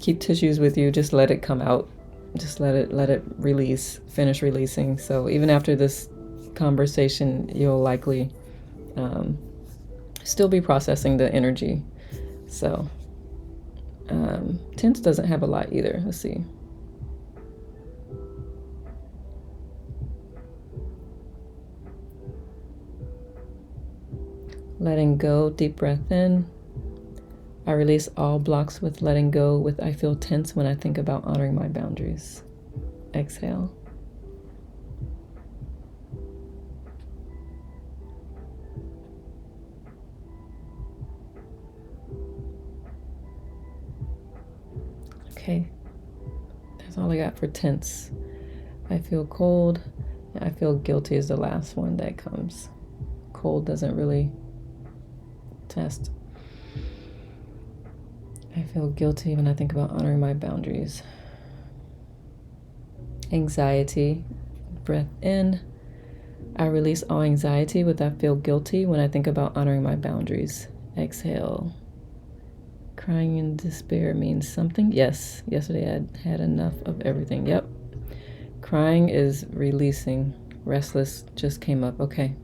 S1: Keep tissues with you. Just let it come out. Just let it release. Finish releasing. So even after this conversation, you'll likely still be processing the energy. So tense doesn't have a lot either. Let's see. Letting go, deep breath in. I release all blocks with letting go with I feel tense when I think about honoring my boundaries. Exhale. Okay, that's all I got for tense. I feel cold. I feel guilty is the last one that comes. Cold doesn't really test. I feel guilty when I think about honoring my boundaries. Anxiety, breath in. I release all anxiety with I feel guilty when I think about honoring my boundaries. Exhale. Crying in despair means something. Yes, yesterday I had enough of everything. Yep. Crying is releasing. Restless just came up. Okay.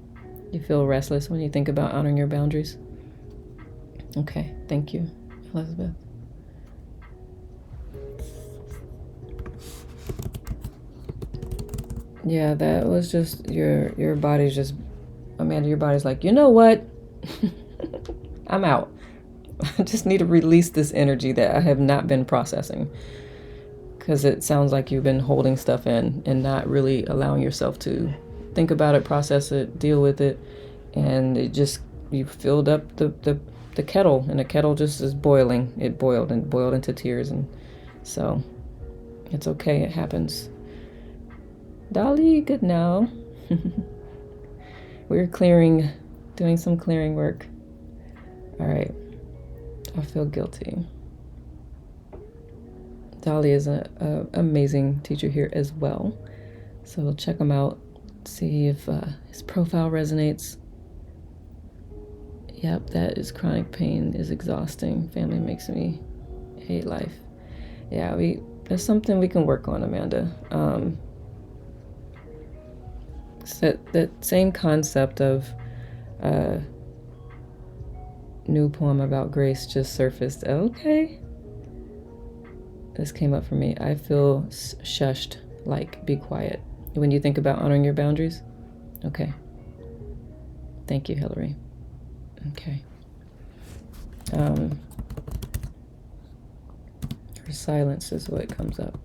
S1: You feel restless when you think about honoring your boundaries? Okay, thank you, Elizabeth. Yeah, that was just your body's just, Amanda, your body's like, you know what? I'm out. I just need to release this energy that I have not been processing. Because it sounds like you've been holding stuff in and not really allowing yourself to think about it, process it, deal with it. And it just, you filled up the kettle, and the kettle just is boiling. It boiled and boiled into tears. And so it's okay. It happens. Dolly, good now. We're clearing, doing some clearing work. All right. I feel guilty. Dolly is an amazing teacher here as well. So we'll check him out, see if his profile resonates. Yep, that is chronic pain, is exhausting. Family makes me hate life. Yeah, there's something we can work on, Amanda. That same concept of new poem about grace just surfaced. Okay. This came up for me. I feel shushed, like be quiet. When you think about honoring your boundaries? Okay. Thank you, Hillary. Okay. Her silence is what comes up.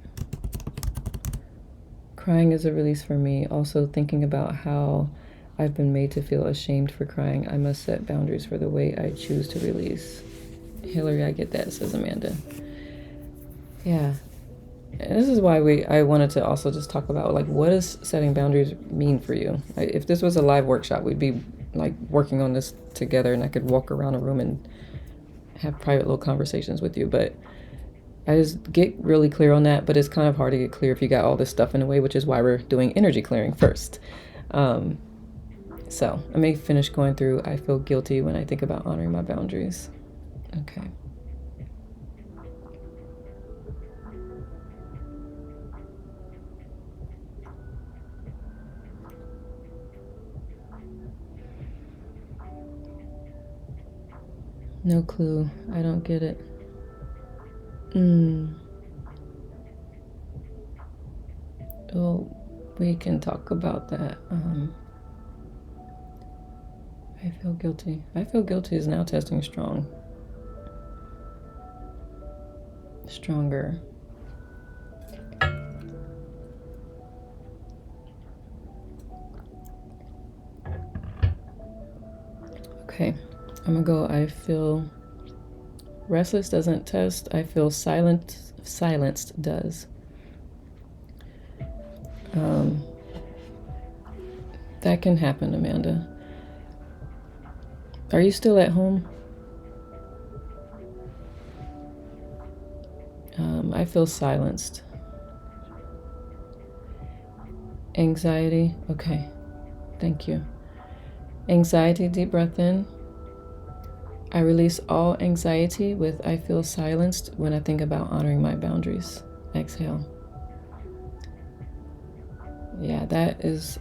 S1: Crying is a release for me. Also thinking about how I've been made to feel ashamed for crying. I must set boundaries for the way I choose to release. Hillary, I get that, says Amanda. Yeah. And this is why I wanted to also just talk about, like, what does setting boundaries mean for you? If this was a live workshop, we'd be like working on this together, and I could walk around a room and have private little conversations with you. But I just get really clear on that, but it's kind of hard to get clear if you got all this stuff in the way, which is why we're doing energy clearing first. So I may finish going through, I feel guilty when I think about honoring my boundaries. Okay. No clue. I don't get it. Well, We can talk about that. I feel guilty. I feel guilty is now testing strong. Stronger. Okay, I'm gonna go. I feel restless doesn't test. I feel silenced does. That can happen, Amanda. Are you still at home? I feel silenced. Anxiety. Okay. Thank you. Anxiety, deep breath in. I release all anxiety with I feel silenced when I think about honoring my boundaries. Exhale. Yeah, that is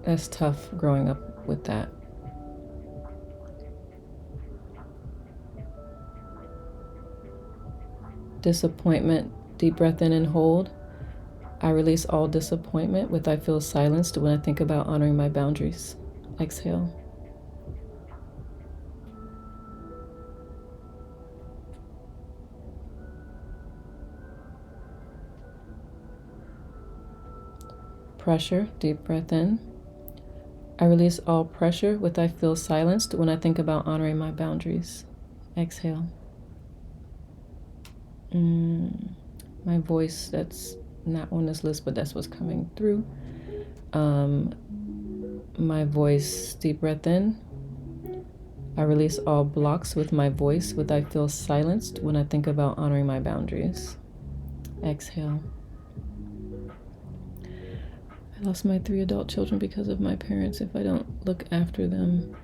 S1: that's tough growing up with that. Disappointment, deep breath in and hold. I release all disappointment with I feel silenced when I think about honoring my boundaries. Exhale. Pressure, deep breath in. I release all pressure with I feel silenced when I think about honoring my boundaries. Exhale. My voice, that's not on this list, but that's what's coming through. My voice, deep breath in. I release all blocks with my voice with I feel silenced when I think about honoring my boundaries. Exhale. I lost my 3 adult children because of my parents. If I don't look after them,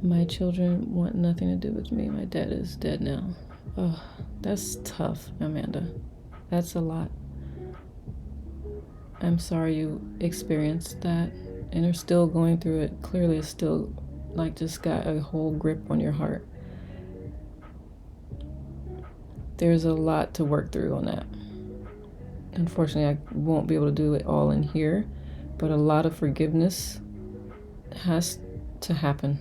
S1: my children want nothing to do with me. My dad is dead now. Oh, that's tough, Amanda. That's a lot. I'm sorry you experienced that and are still going through it. Clearly, it's still like just got a whole grip on your heart. There's a lot to work through on that. Unfortunately, I won't be able to do it all in here, but a lot of forgiveness has to happen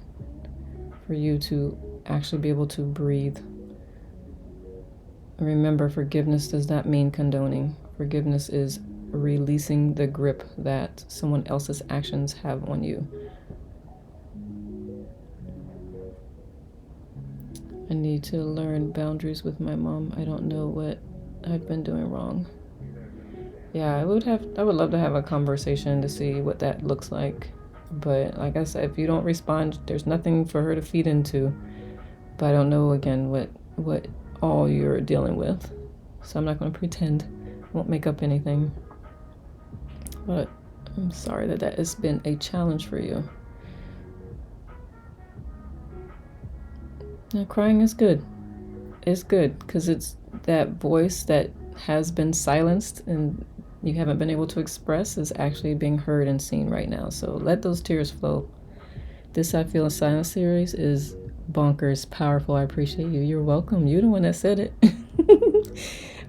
S1: for you to actually be able to breathe. Remember, forgiveness does not mean condoning. Forgiveness is releasing the grip that someone else's actions have on you. I need to learn boundaries with my mom. I don't know what I've been doing wrong. Yeah, I would love to have a conversation to see what that looks like. But like I said, if you don't respond, there's nothing for her to feed into. But I don't know again what all you're dealing with. So I'm not going to pretend. I won't make up anything. But I'm sorry that has been a challenge for you. Now, crying is good. It's good because it's that voice that has been silenced and you haven't been able to express is actually being heard and seen right now. So let those tears flow. This I Feel in Silence series is bonkers, powerful. I appreciate you. You're welcome. You're the one that said it.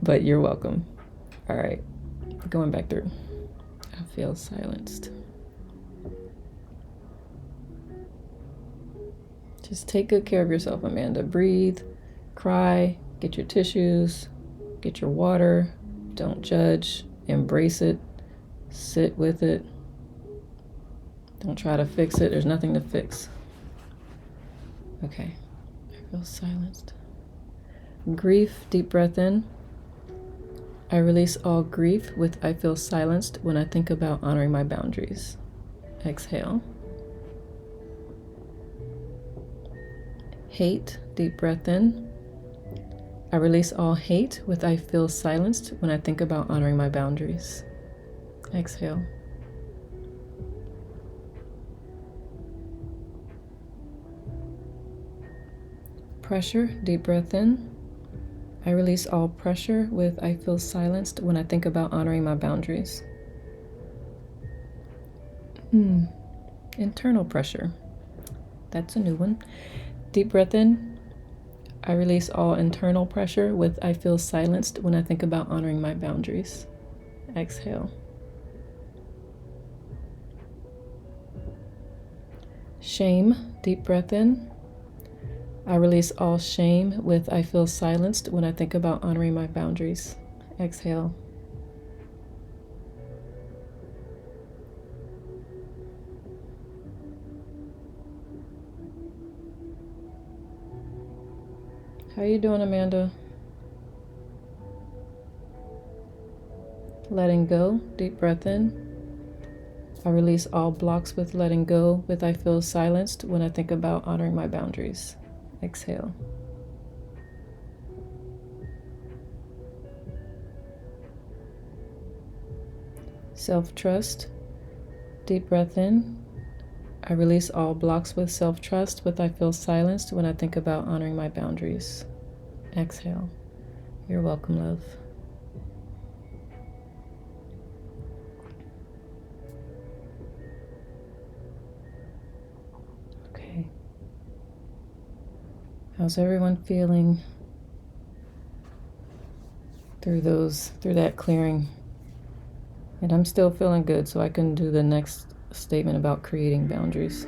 S1: But you're welcome. All right. Going back through. I feel silenced. Just take good care of yourself, Amanda. Breathe, cry, get your tissues, get your water. Don't judge. Embrace it. Sit with it. Don't try to fix it. There's nothing to fix. Okay. I feel silenced. Grief, deep breath in. I release all grief with I feel silenced when I think about honoring my boundaries. Exhale. Hate, deep breath in. I release all hate with I feel silenced when I think about honoring my boundaries. Exhale. Pressure, deep breath in. I release all pressure with I feel silenced when I think about honoring my boundaries. Internal pressure. That's a new one. Deep breath in. I release all internal pressure with I feel silenced when I think about honoring my boundaries. Exhale. Shame, deep breath in. I release all shame with I feel silenced when I think about honoring my boundaries. Exhale. How you doing, Amanda? Letting go, deep breath in. I release all blocks with letting go with I feel silenced when I think about honoring my boundaries. Exhale. Self-trust, deep breath in. I release all blocks with self-trust with I feel silenced when I think about honoring my boundaries. Exhale. You're welcome, love. Okay. How's everyone feeling through that clearing? And I'm still feeling good, so I can do the next statement about creating boundaries.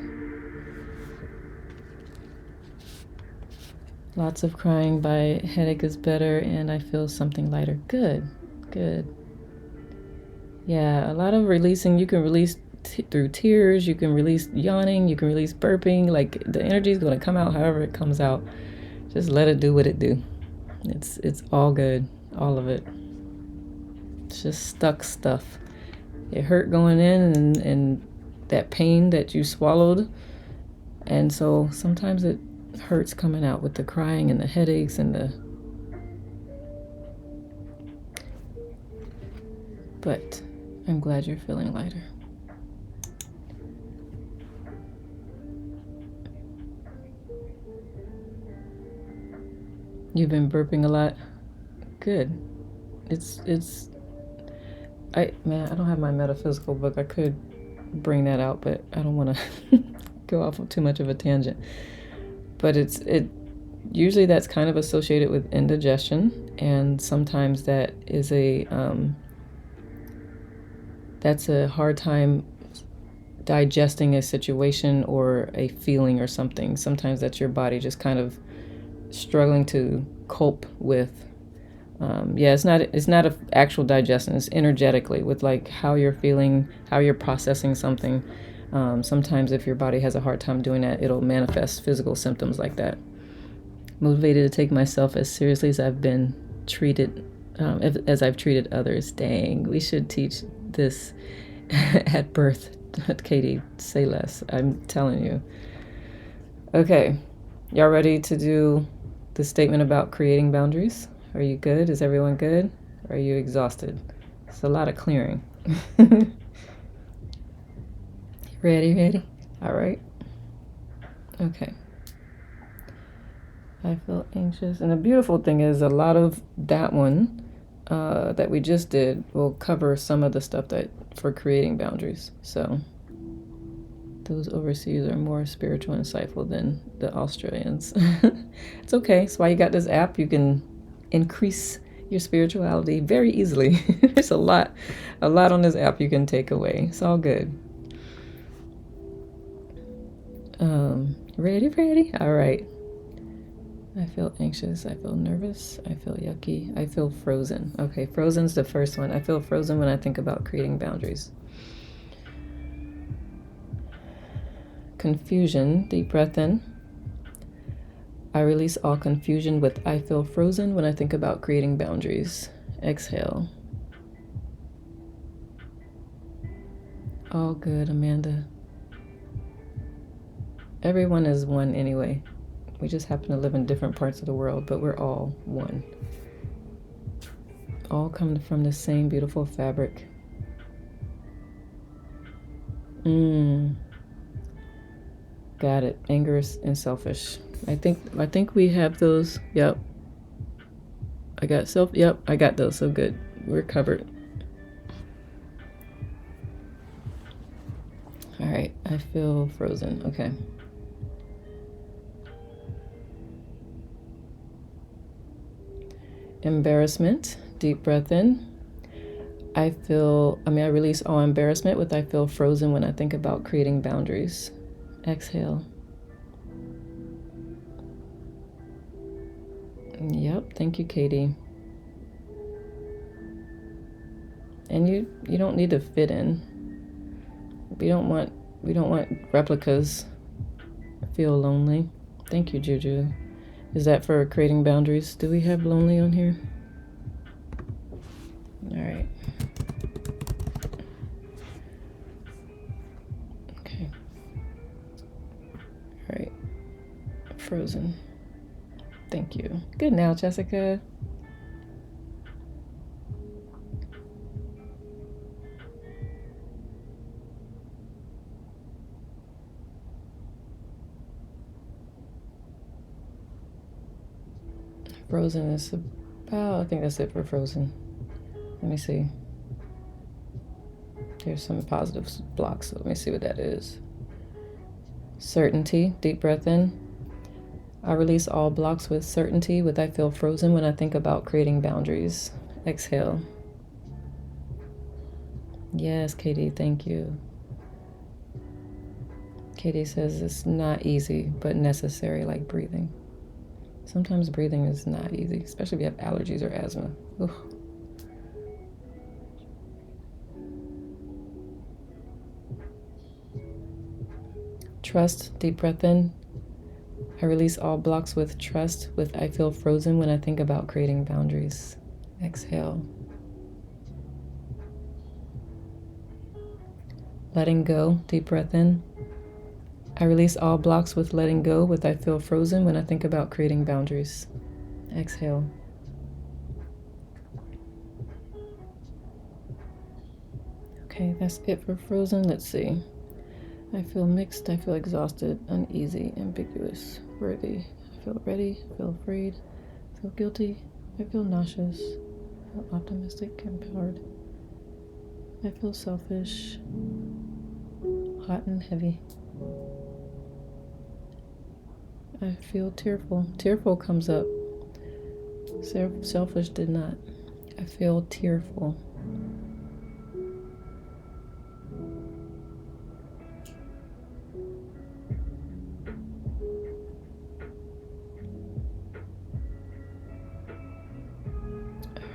S1: Lots of crying by headache is better, and I feel something lighter. Good, good. Yeah, a lot of releasing. You can release through tears, you can release yawning, you can release burping. Like, the energy is going to come out however it comes out. Just let it do what it do. It's all good, all of it. It's just stuck stuff. It hurt going in, and that pain that you swallowed. And so sometimes it hurts coming out with the crying and the headaches and but I'm glad you're feeling lighter. You've been burping a lot. Good. I don't have my metaphysical book. I could bring that out, but I don't want to go off of too much of a tangent. But it usually that's kind of associated with indigestion, and sometimes that is that's a hard time digesting a situation or a feeling or something. Sometimes that's your body just kind of struggling to cope with. It's not an actual digestion. It's energetically with like how you're feeling, how you're processing something. Sometimes if your body has a hard time doing that, it'll manifest physical symptoms like that. Motivated to take myself as seriously as I've been treated, as I've treated others. Dang, we should teach this at birth. Katie, say less. I'm telling you. Okay, y'all ready to do the statement about creating boundaries? Are you good? Is everyone good? Or are you exhausted? It's a lot of clearing. Ready? All right. Okay. I feel anxious. And the beautiful thing is a lot of that one that we just did will cover some of the stuff that for creating boundaries. So those overseas are more spiritual and insightful than the Australians. It's okay. That's why you got this app. You can increase your spirituality very easily. There's a lot on this app you can take away. It's all good. Ready? All right. I feel anxious. I feel nervous. I feel yucky. I feel frozen. Okay, frozen's the first one. I feel frozen when I think about creating boundaries. Confusion. Deep breath in. I release all confusion with I feel frozen when I think about creating boundaries. Exhale. All good, Amanda. Everyone is one anyway. We just happen to live in different parts of the world, but we're all one. All come from the same beautiful fabric. Got it. Anger and selfish. I think we have those. Yep. I got those. So good. We're covered. All right. I feel frozen. Okay. Embarrassment. Deep breath in. I release all embarrassment with I feel frozen when I think about creating boundaries. Exhale. Yep, thank you, Katie. And you don't need to fit in. We don't want replicas. Feel lonely. Thank you, Juju. Is that for creating boundaries? Do we have lonely on here? All right. Okay. All right. Frozen. Thank you. Good now, Jessica. Frozen is about, I think that's it for Frozen. Let me see. There's some positive blocks, so let me see what that is. Certainty, deep breath in. I release all blocks with certainty with I feel frozen when I think about creating boundaries. Exhale. Yes, Katie, thank you. Katie says it's not easy, but necessary, like breathing. Sometimes breathing is not easy, especially if you have allergies or asthma. Ugh. Trust, deep breath in. I release all blocks with trust with I feel frozen when I think about creating boundaries. Exhale. Letting go, deep breath in. I release all blocks with letting go with I feel frozen when I think about creating boundaries. Exhale. Okay, that's it for Frozen. Let's see. I feel mixed, I feel exhausted, uneasy, ambiguous, worthy. I feel ready, I feel afraid, I feel guilty, I feel nauseous, I feel optimistic, empowered. I feel selfish, hot and heavy. I feel tearful. Tearful comes up. Selfish did not. I feel tearful.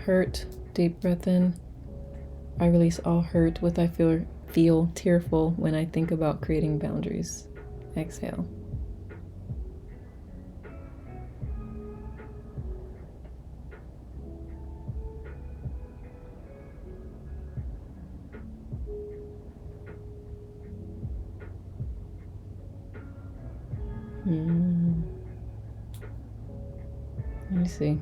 S1: Hurt, deep breath in. I release all hurt with I feel tearful when I think about creating boundaries. Exhale. Let me see.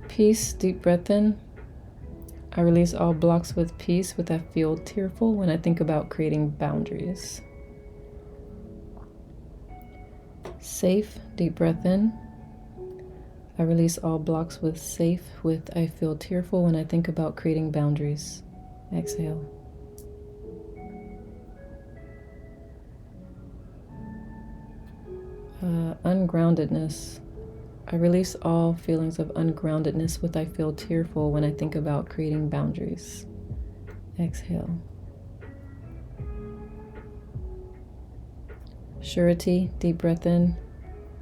S1: Peace, deep breath in. I release all blocks with peace with I feel tearful when I think about creating boundaries. Safe, deep breath in. I release all blocks with safe with I feel tearful when I think about creating boundaries. Exhale. Ungroundedness. I release all feelings of ungroundedness with I feel tearful when I think about creating boundaries. Exhale. Surety, deep breath in.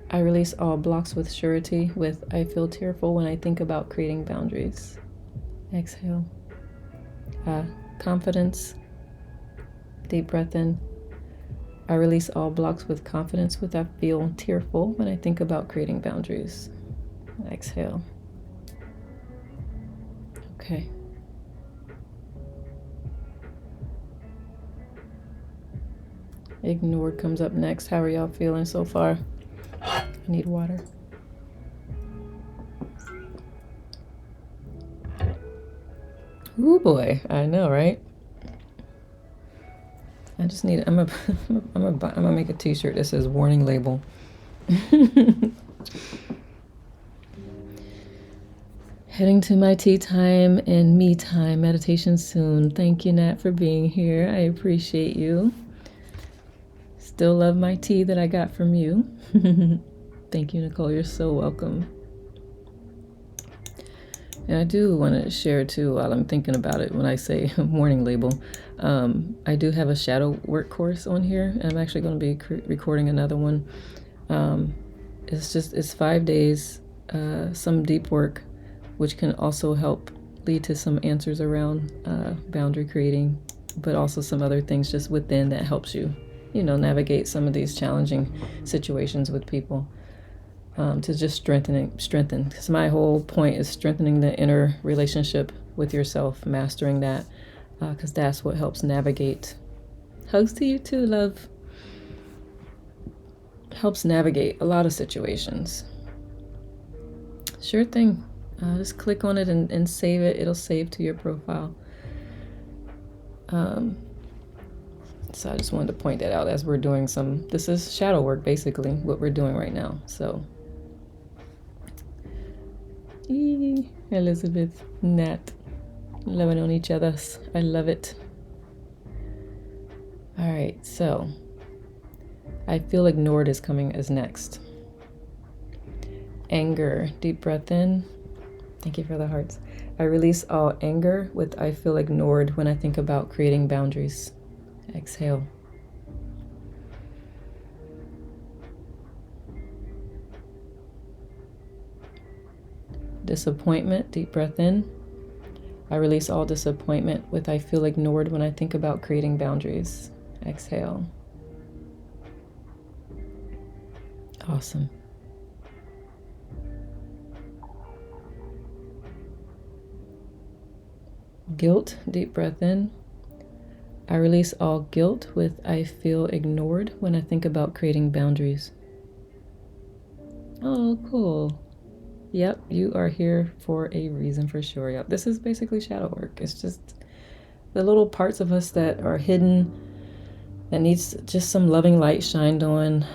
S1: I release all blocks with surety with I feel tearful when I think about creating boundaries. Exhale. Confidence, deep breath in. I release all blocks with confidence with I feel tearful when I think about creating boundaries. Exhale. Okay. Ignored comes up next. How are y'all feeling so far? I need water. Ooh boy, I know, right? I just need. I'm gonna make a T-shirt that says "Warning Label." Heading to my tea time and me time meditation soon. Thank you, Nat, for being here. I appreciate you. still love my tea that I got from you. Thank you, Nicole. You're so welcome. And I do want to share too, while I'm thinking about it, when I say morning label, I do have a shadow work course on here, and I'm actually going to be recording another one. It's 5 days, some deep work, which can also help lead to some answers around boundary creating, but also some other things just within that helps you, navigate some of these challenging situations with people. To just strengthen, because my whole point is strengthening the inner relationship with yourself, mastering that, because that's what helps navigate. Hugs to you too, love. Helps navigate a lot of situations. Sure thing. Just click on it and save it. It'll save to your profile. So I just wanted to point that out as we're doing this is shadow work, basically, what we're doing right now. So Elizabeth, Nat, loving on each other. I love it. All right, so I feel ignored is coming as next. Anger, deep breath in. Thank you for the hearts. I release all anger with I feel ignored when I think about creating boundaries. Exhale. Disappointment, deep breath in. I release all disappointment with I feel ignored when I think about creating boundaries. Exhale. Awesome. Guilt, deep breath in. I release all guilt with I feel ignored when I think about creating boundaries. Oh, cool. Yep, you are here for a reason for sure. Yep, this is basically shadow work. It's just the little parts of us that are hidden, that needs just some loving light shined on.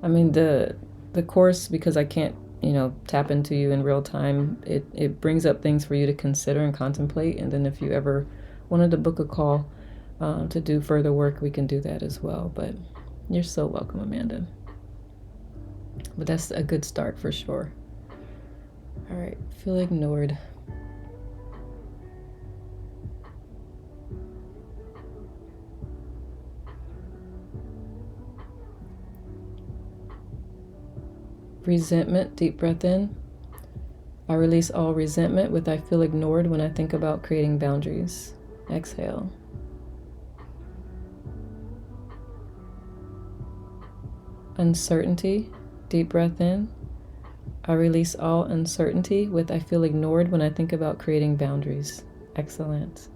S1: I mean, the course, because I can't, tap into you in real time, it brings up things for you to consider and contemplate. And then if you ever wanted to book a call to do further work, we can do that as well. But you're so welcome, Amanda. But that's a good start for sure. All right, feel ignored. Resentment, deep breath in. I release all resentment with I feel ignored when I think about creating boundaries. Exhale. Uncertainty, deep breath in. I release all uncertainty with I feel ignored when I think about creating boundaries. Excellent.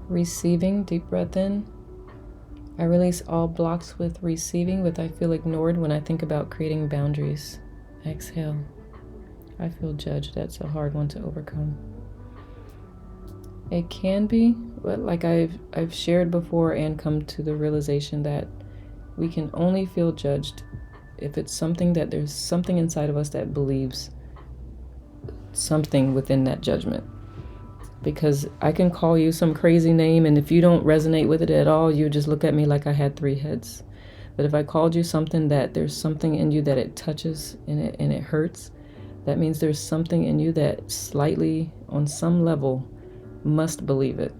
S1: Receiving, deep breath in. I release all blocks with receiving with I feel ignored when I think about creating boundaries. Exhale. I feel judged. That's a hard one to overcome. It can be, but like I've shared before and come to the realization that we can only feel judged if it's something that there's something inside of us that believes something within that judgment. Because I can call you some crazy name, and if you don't resonate with it at all, you just look at me like I had 3 heads. But if I called you something that there's something in you that it touches and it hurts, that means there's something in you that slightly, on some level, must believe it.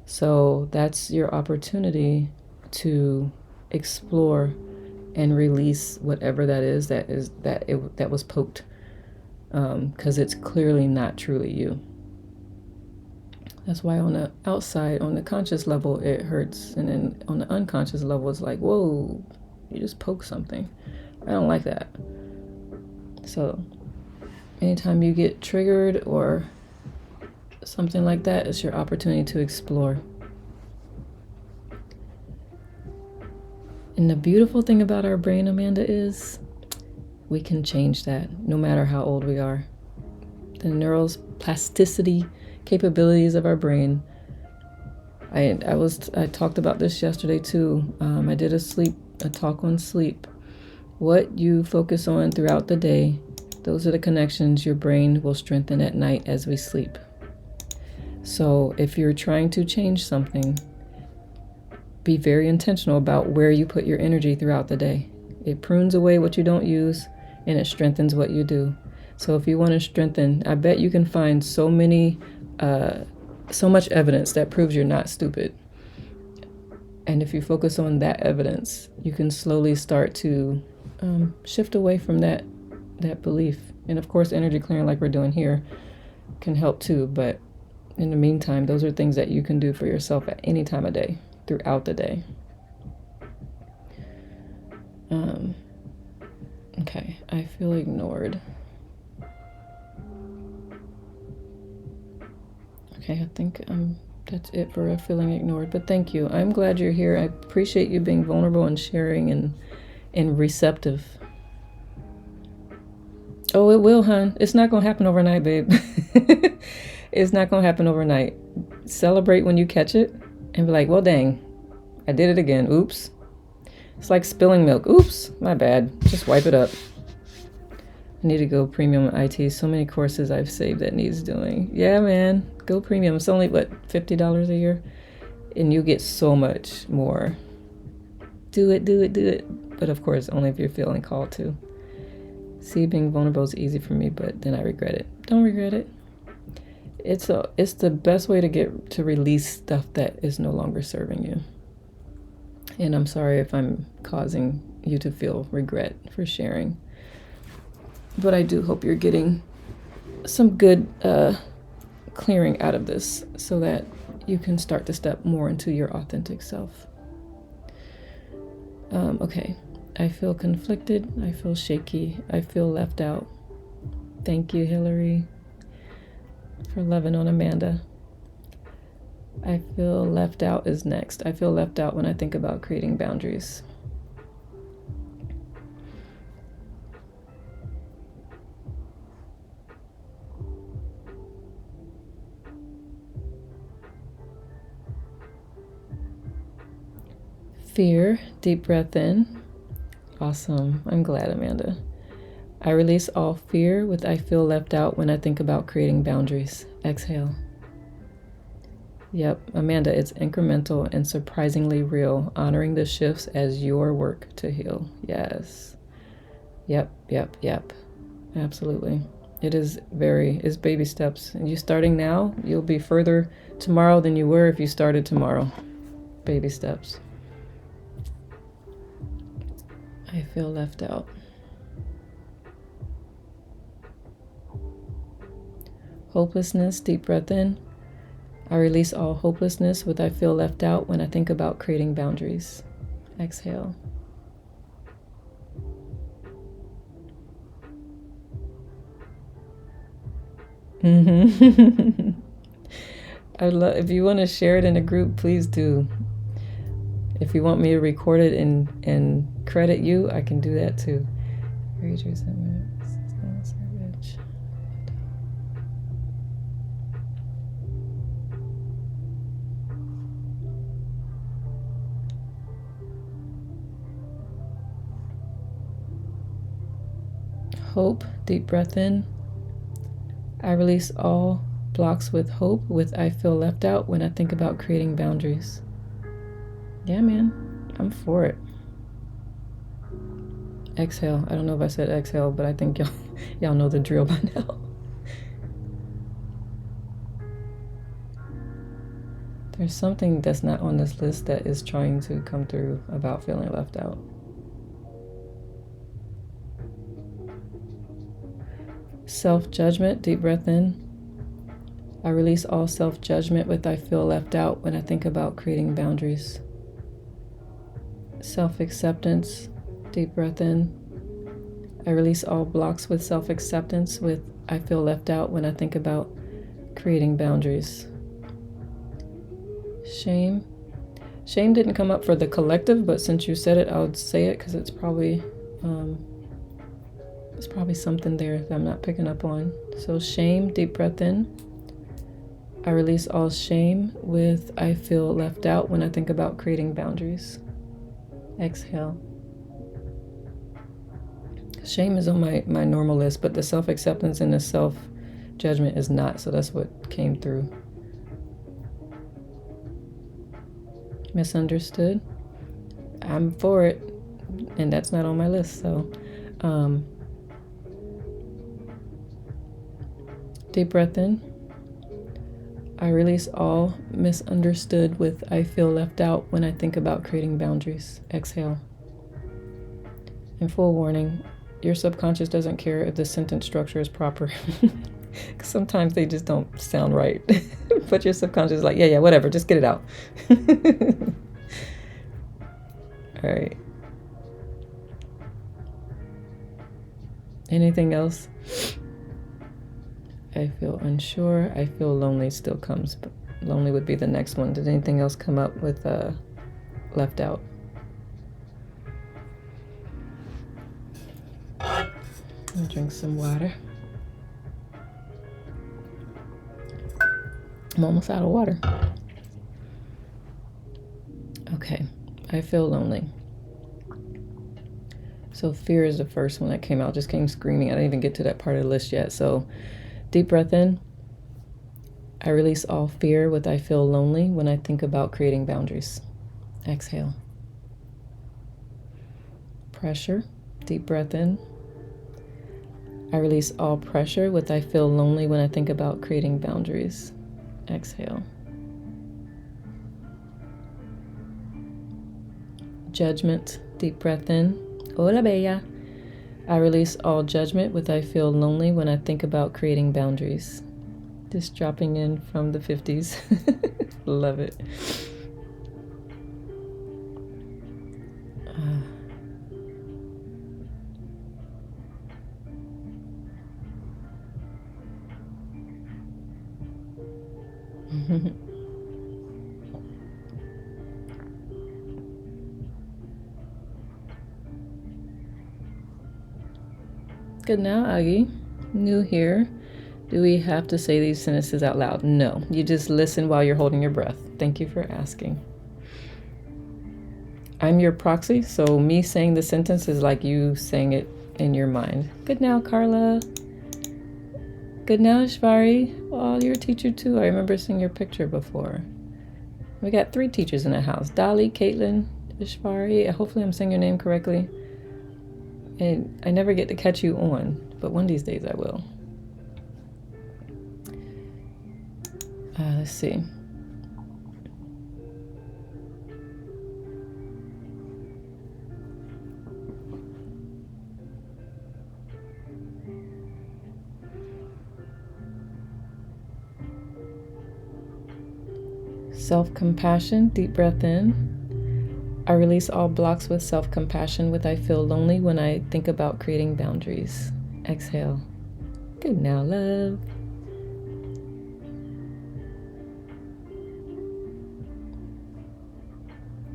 S1: So that's your opportunity to explore and release whatever that is that was poked, because it's clearly not truly you. That's why on the outside, on the conscious level, it hurts. And then on the unconscious level, it's like, whoa, you just poke something. I don't like that. So anytime you get triggered or something like that, it's your opportunity to explore. And the beautiful thing about our brain, Amanda, is we can change that no matter how old we are. The neuroplasticity capabilities of our brain I talked about this yesterday too. I did a talk on sleep. What you focus on throughout the day, those are the connections your brain will strengthen at night as we sleep. So if you're trying to change something, be very intentional about where you put your energy throughout the day. It prunes away what you don't use and it strengthens what you do. So if you want to strengthen, I bet you can find so much evidence that proves you're not stupid. And if you focus on that evidence, you can slowly start to shift away from that belief. And of course, energy clearing like we're doing here can help too. But in the meantime, those are things that you can do for yourself at any time of day, throughout the day. Okay, I feel ignored. Okay, I think that's it for feeling ignored. But thank you. I'm glad you're here. I appreciate you being vulnerable and sharing and receptive. Oh, it will, hon. It's not going to happen overnight, babe. It's not going to happen overnight. Celebrate when you catch it and be like, well, dang, I did it again. Oops. It's like spilling milk. Oops, my bad. Just wipe it up. I need to go premium IT. So many courses I've saved that needs doing. Yeah, man. Go premium. It's only, what, $50 a year? And you get so much more. Do it, do it, do it. But of course, only if you're feeling called to. See, being vulnerable is easy for me, but then I regret it. Don't regret it. It's the best way to release stuff that is no longer serving you. And I'm sorry if I'm causing you to feel regret for sharing. But I do hope you're getting some good clearing out of this so that you can start to step more into your authentic self. Okay. I feel conflicted. I feel shaky. I feel left out. Thank you, Hillary, for loving on Amanda. I feel left out is next. I feel left out when I think about creating boundaries. Fear, deep breath in. Awesome. I'm glad, Amanda. I release all fear with I feel left out when I think about creating boundaries. Exhale. Yep, Amanda, it's incremental and surprisingly real, honoring the shifts as your work to heal. Yes. Yep. Absolutely. It's baby steps. And you starting now, you'll be further tomorrow than you were if you started tomorrow. Baby steps. I feel left out. Hopelessness, deep breath in. I release all hopelessness with I feel left out when I think about creating boundaries. Exhale. If you want to share it in a group, please do. If you want me to record it and credit you, I can do that too. Rage, resentment, savage. Hope, deep breath in. I release all blocks with hope with I feel left out when I think about creating boundaries. Yeah, man, I'm for it. Exhale. I don't know if I said exhale, but I think y'all know the drill by now. There's something that's not on this list that is trying to come through about feeling left out. Self-judgment, deep breath in. I release all self-judgment with I feel left out when I think about creating boundaries. Self-acceptance, deep breath in. I release all blocks with self-acceptance with I feel left out when I think about creating boundaries. Shame. Shame didn't come up for the collective, but since you said it, I would say it because it's probably something there that I'm not picking up on. So shame, deep breath in. I release all shame with I feel left out when I think about creating boundaries. Exhale. Shame is on my normal list, but the self-acceptance and the self-judgment is not, so that's what came through. Misunderstood. I'm for it, and that's not on my list, so deep breath in. I release all misunderstood with I feel left out when I think about creating boundaries. Exhale. And full warning, your subconscious doesn't care if the sentence structure is proper. Sometimes they just don't sound right. But your subconscious is like, yeah, whatever, just get it out. All right. Anything else? I feel unsure. I feel lonely still comes, but lonely would be the next one. Did anything else come up with left out? I'll drink some water. I'm almost out of water. Okay, I feel lonely. So fear is the first one that came out, just came screaming. I didn't even get to that part of the list yet. So deep breath in. I release all fear with I feel lonely when I think about creating boundaries. Exhale. Pressure. Deep breath in. I release all pressure with I feel lonely when I think about creating boundaries. Exhale. Judgment. Deep breath in. Hola, bella. I release all judgment with I feel lonely when I think about creating boundaries. Just dropping in from the 50s. Love it. Good now, Aggie. New here. Do we have to say these sentences out loud? No. You just listen while you're holding your breath. Thank you for asking. I'm your proxy, so me saying the sentence is like you saying it in your mind. Good now, Carla. Good now, Ishvari. Oh, you're a teacher too. I remember seeing your picture before. We got 3 teachers in the house. Dolly, Caitlin, Ishvari. Hopefully I'm saying your name correctly. And I never get to catch you on, but one of these days I will. Let's see. Self-compassion, deep breath in. I release all blocks with self-compassion with I feel lonely when I think about creating boundaries. Exhale. Good now, love.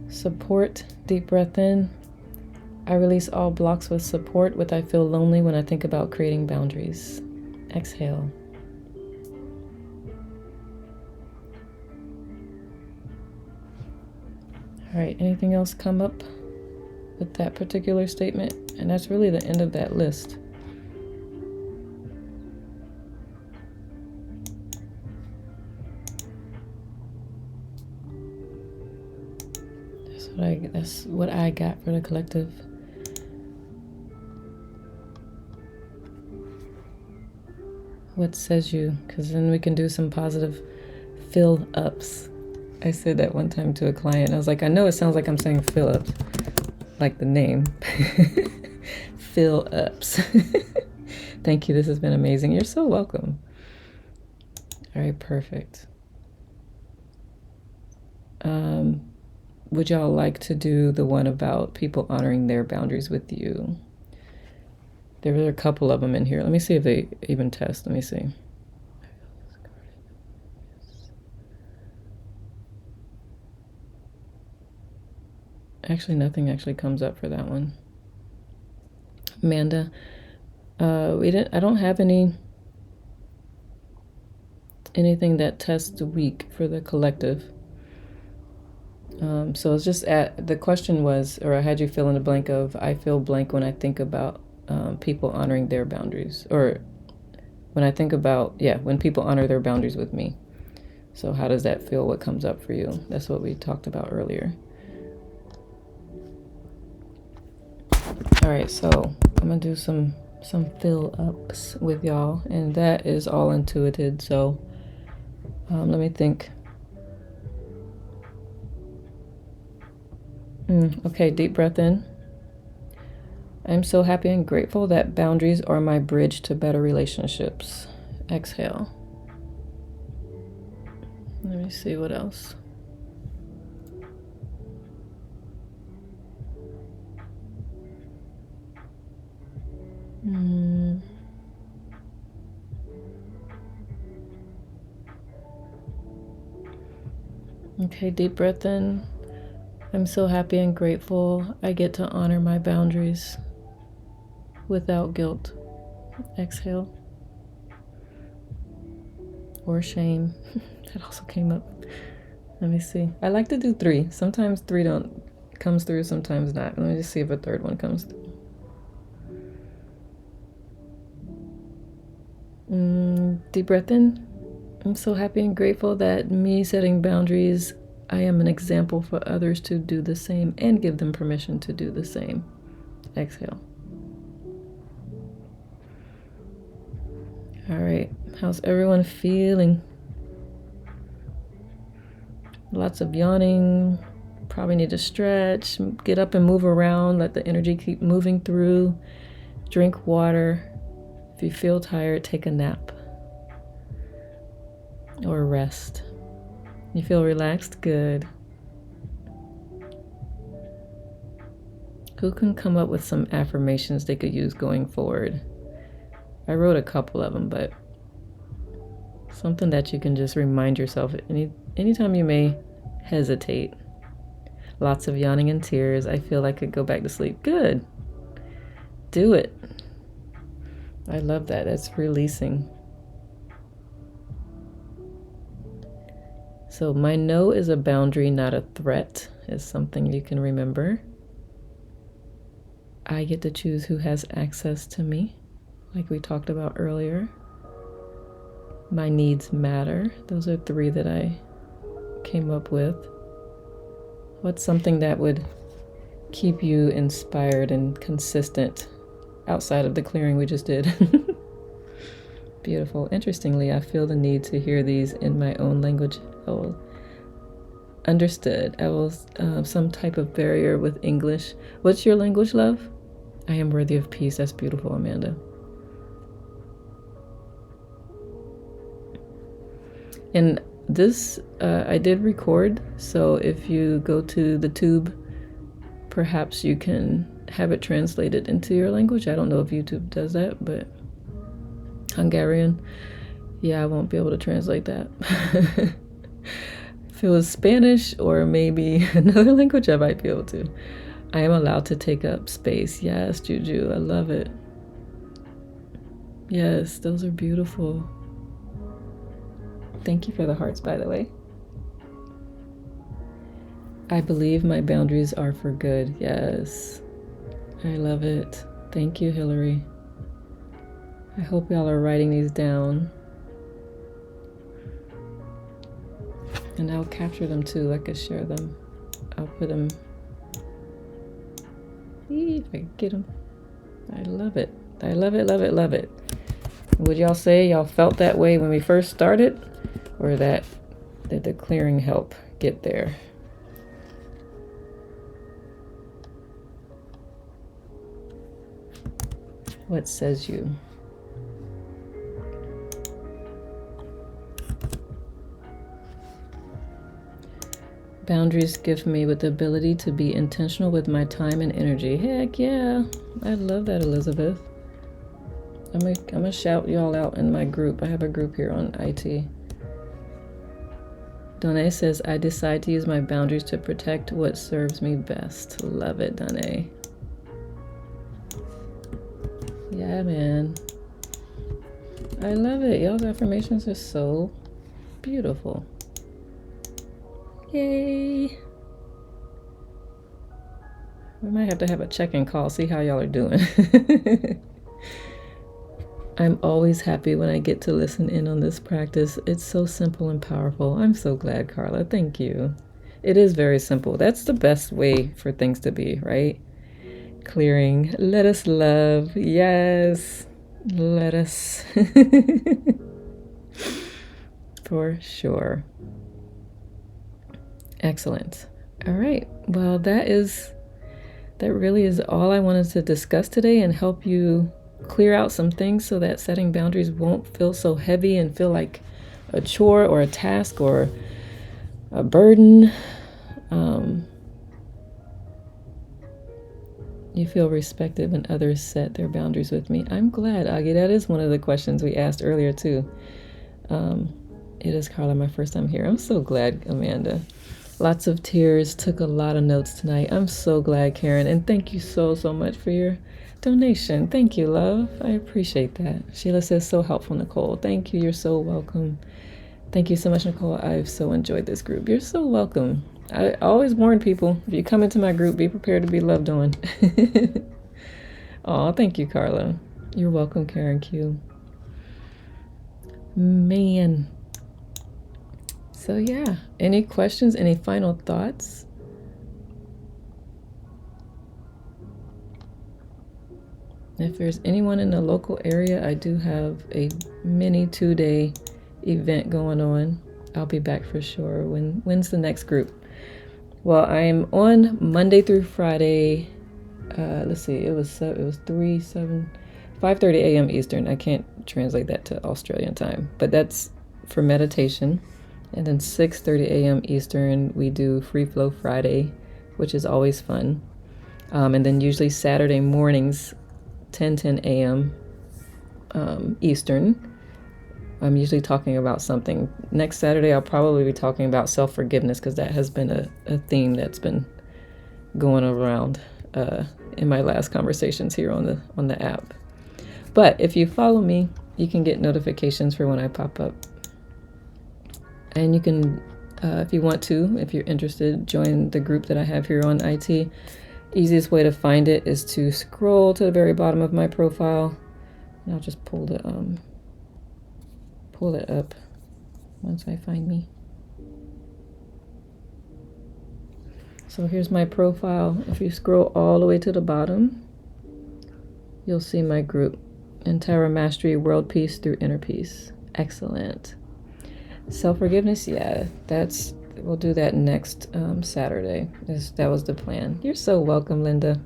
S1: Support, deep breath in. I release all blocks with support with I feel lonely when I think about creating boundaries. Exhale. All right, anything else come up with that particular statement? And that's really the end of that list. That's what I got for the collective. What says you? Because then we can do some positive fill ups. I said that one time to a client. I was like, I know it sounds like I'm saying fill ups, like the name. Fill ups. Thank you. This has been amazing. You're so welcome. All right, perfect. Would y'all like to do the one about people honoring their boundaries with you? There were a couple of them in here. Let me see if they even test. Let me see. Actually, nothing actually comes up for that one. Amanda, I don't have any anything that tests weak for the collective. So it's just the question was, or I had you fill in the blank of, I feel blank when I think about people honoring their boundaries, or when I think about, when people honor their boundaries with me. So how does that feel? What comes up for you? That's what we talked about earlier. All right, so I'm gonna do some fill ups with y'all, and that is all intuited. So let me think. Okay, deep breath in. I'm so happy and grateful that boundaries are my bridge to better relationships. Exhale. Let me see what else. Okay, deep breath in. I'm so happy and grateful I get to honor my boundaries without guilt. Exhale. Or shame. That also came up. Let me see. I like to do 3. Sometimes 3 comes through, sometimes not. Let me just see if a third one comes through. Deep breath in. I'm so happy and grateful that me setting boundaries, I am an example for others to do the same and give them permission to do the same. Exhale. All right. How's everyone feeling? Lots of yawning. Probably need to stretch, get up and move around, let the energy keep moving through. Drink water. If you feel tired, take a nap or rest. You feel relaxed? Good. Who can come up with some affirmations they could use going forward? I wrote a couple of them, but something that you can just remind yourself anytime you may hesitate. Lots of yawning and tears. I feel I could go back to sleep. Good. Do it. I love that. That's releasing. So my no is a boundary, not a threat, is something you can remember. I get to choose who has access to me, like we talked about earlier. My needs matter. Those are 3 that I came up with. What's something that would keep you inspired and consistent outside of the clearing we just did? Beautiful. Interestingly, I feel the need to hear these in my own language. Oh, understood. I will some type of barrier with English. What's your language, love? I am worthy of peace. That's beautiful, Amanda. And this I did record, so if you go to the tube, perhaps you can have it translated into your language. I don't know if YouTube does that, but Hungarian, I won't be able to translate that. If it was Spanish or maybe another language, I might be able to. I am allowed to take up space. Yes, Juju, I love it. Yes, those are beautiful. Thank you for the hearts, by the way. I believe my boundaries are for good. Yes, I love it. Thank you, Hillary. I hope y'all are writing these down. And I'll capture them too. I could share them. I'll put them. If I can get them. I love it. I love it, love it, love it. Would y'all say y'all felt that way when we first started? Or that did the clearing help get there? What says you? Boundaries give me with the ability to be intentional with my time and energy. Heck yeah. I love that, Elizabeth. I'm gonna shout y'all out in my group. I have a group here on IT. Danae says, I decide to use my boundaries to protect what serves me best. Love it, Danae. Yeah, man. I love it. Y'all's affirmations are so Beautiful. Yay. We might have to have a check-in call, see how y'all are doing. I'm always happy when I get to listen in on this practice. It's so simple and powerful. I'm so glad, Carla. Thank you. It is very simple. That's the best way for things to be, right? Clearing. Let us love. Yes. Let us. For sure. Excellent. All right. Well, that really is all I wanted to discuss today and help you clear out some things so that setting boundaries won't feel so heavy and feel like a chore or a task or a burden. You feel respected when others set their boundaries with me. I'm glad, Aggie. That is one of the questions we asked earlier, too. It is, Carla, my first time here. I'm so glad, Amanda. Lots of tears, took a lot of notes tonight. I'm so glad, Karen. And thank you so much for your donation. Thank you, love. I appreciate that. Sheila says, so helpful, Nicole. Thank you. You're so welcome. Thank you so much, Nicole. I've so enjoyed this group. You're so welcome. I always warn people, if you come into my group, be prepared to be loved on. Aw, thank you, Carla. You're welcome, Karen Q. Man. So yeah, any questions, any final thoughts? If there's anyone in the local area, I do have a mini 2-day event going on. I'll be back for sure. When's the next group? Well, I'm on Monday through Friday. Let's see, it was 5:30 a.m. Eastern. I can't translate that to Australian time, but that's for meditation. And then 6:30 a.m. Eastern, we do Free Flow Friday, which is always fun. And then usually Saturday mornings, 10 a.m. Eastern. I'm usually talking about something. Next Saturday, I'll probably be talking about self-forgiveness because that has been a theme that's been going around in my last conversations here on the app. But if you follow me, you can get notifications for when I pop up. And you can, if you want to, if you're interested, join the group that I have here on IT. Easiest way to find it is to scroll to the very bottom of my profile. And I'll just pull it up once I find me. So here's my profile. If you scroll all the way to the bottom, you'll see my group, Entire Mastery, World Peace through Inner Peace. Excellent. Self-forgiveness, yeah, we'll do that next Saturday. That was the plan. You're so welcome, Linda.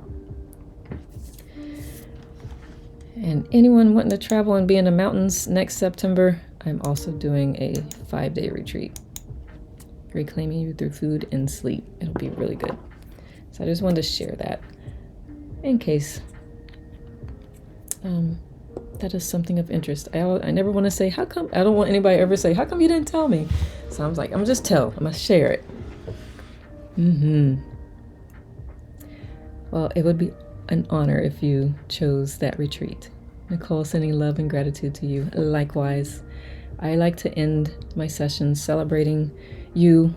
S1: And anyone wanting to travel and be in the mountains next September, I'm also doing a 5-day retreat. Reclaiming you through food and sleep. It'll be really good. So I just wanted to share that in case that is something of interest. I never want to say, how come? I don't want anybody to ever say, how come you didn't tell me? So I was like, I'm going to just tell. I'm going to share it. Well, it would be an honor if you chose that retreat. Nicole, sending love and gratitude to you. Likewise, I like to end my sessions celebrating you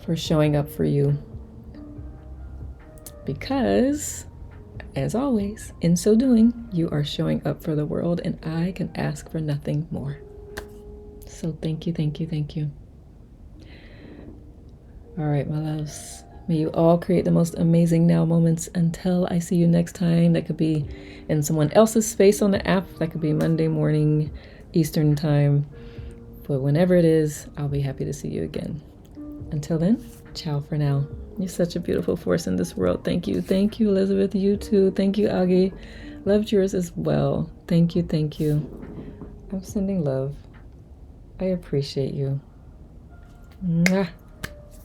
S1: for showing up for you. Because, as always, in so doing, you are showing up for the world, and I can ask for nothing more. So thank you, thank you, thank you. All right, my loves. May you all create the most amazing now moments until I see you next time. That could be in someone else's space on the app. That could be Monday morning, Eastern time. But whenever it is, I'll be happy to see you again. Until then, ciao for now. You're such a beautiful force in this world. Thank you. Thank you, Elizabeth. You too. Thank you, Aggie. Loved yours as well. Thank you. Thank you. I'm sending love. I appreciate you. Mwah.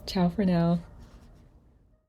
S1: Ciao for now.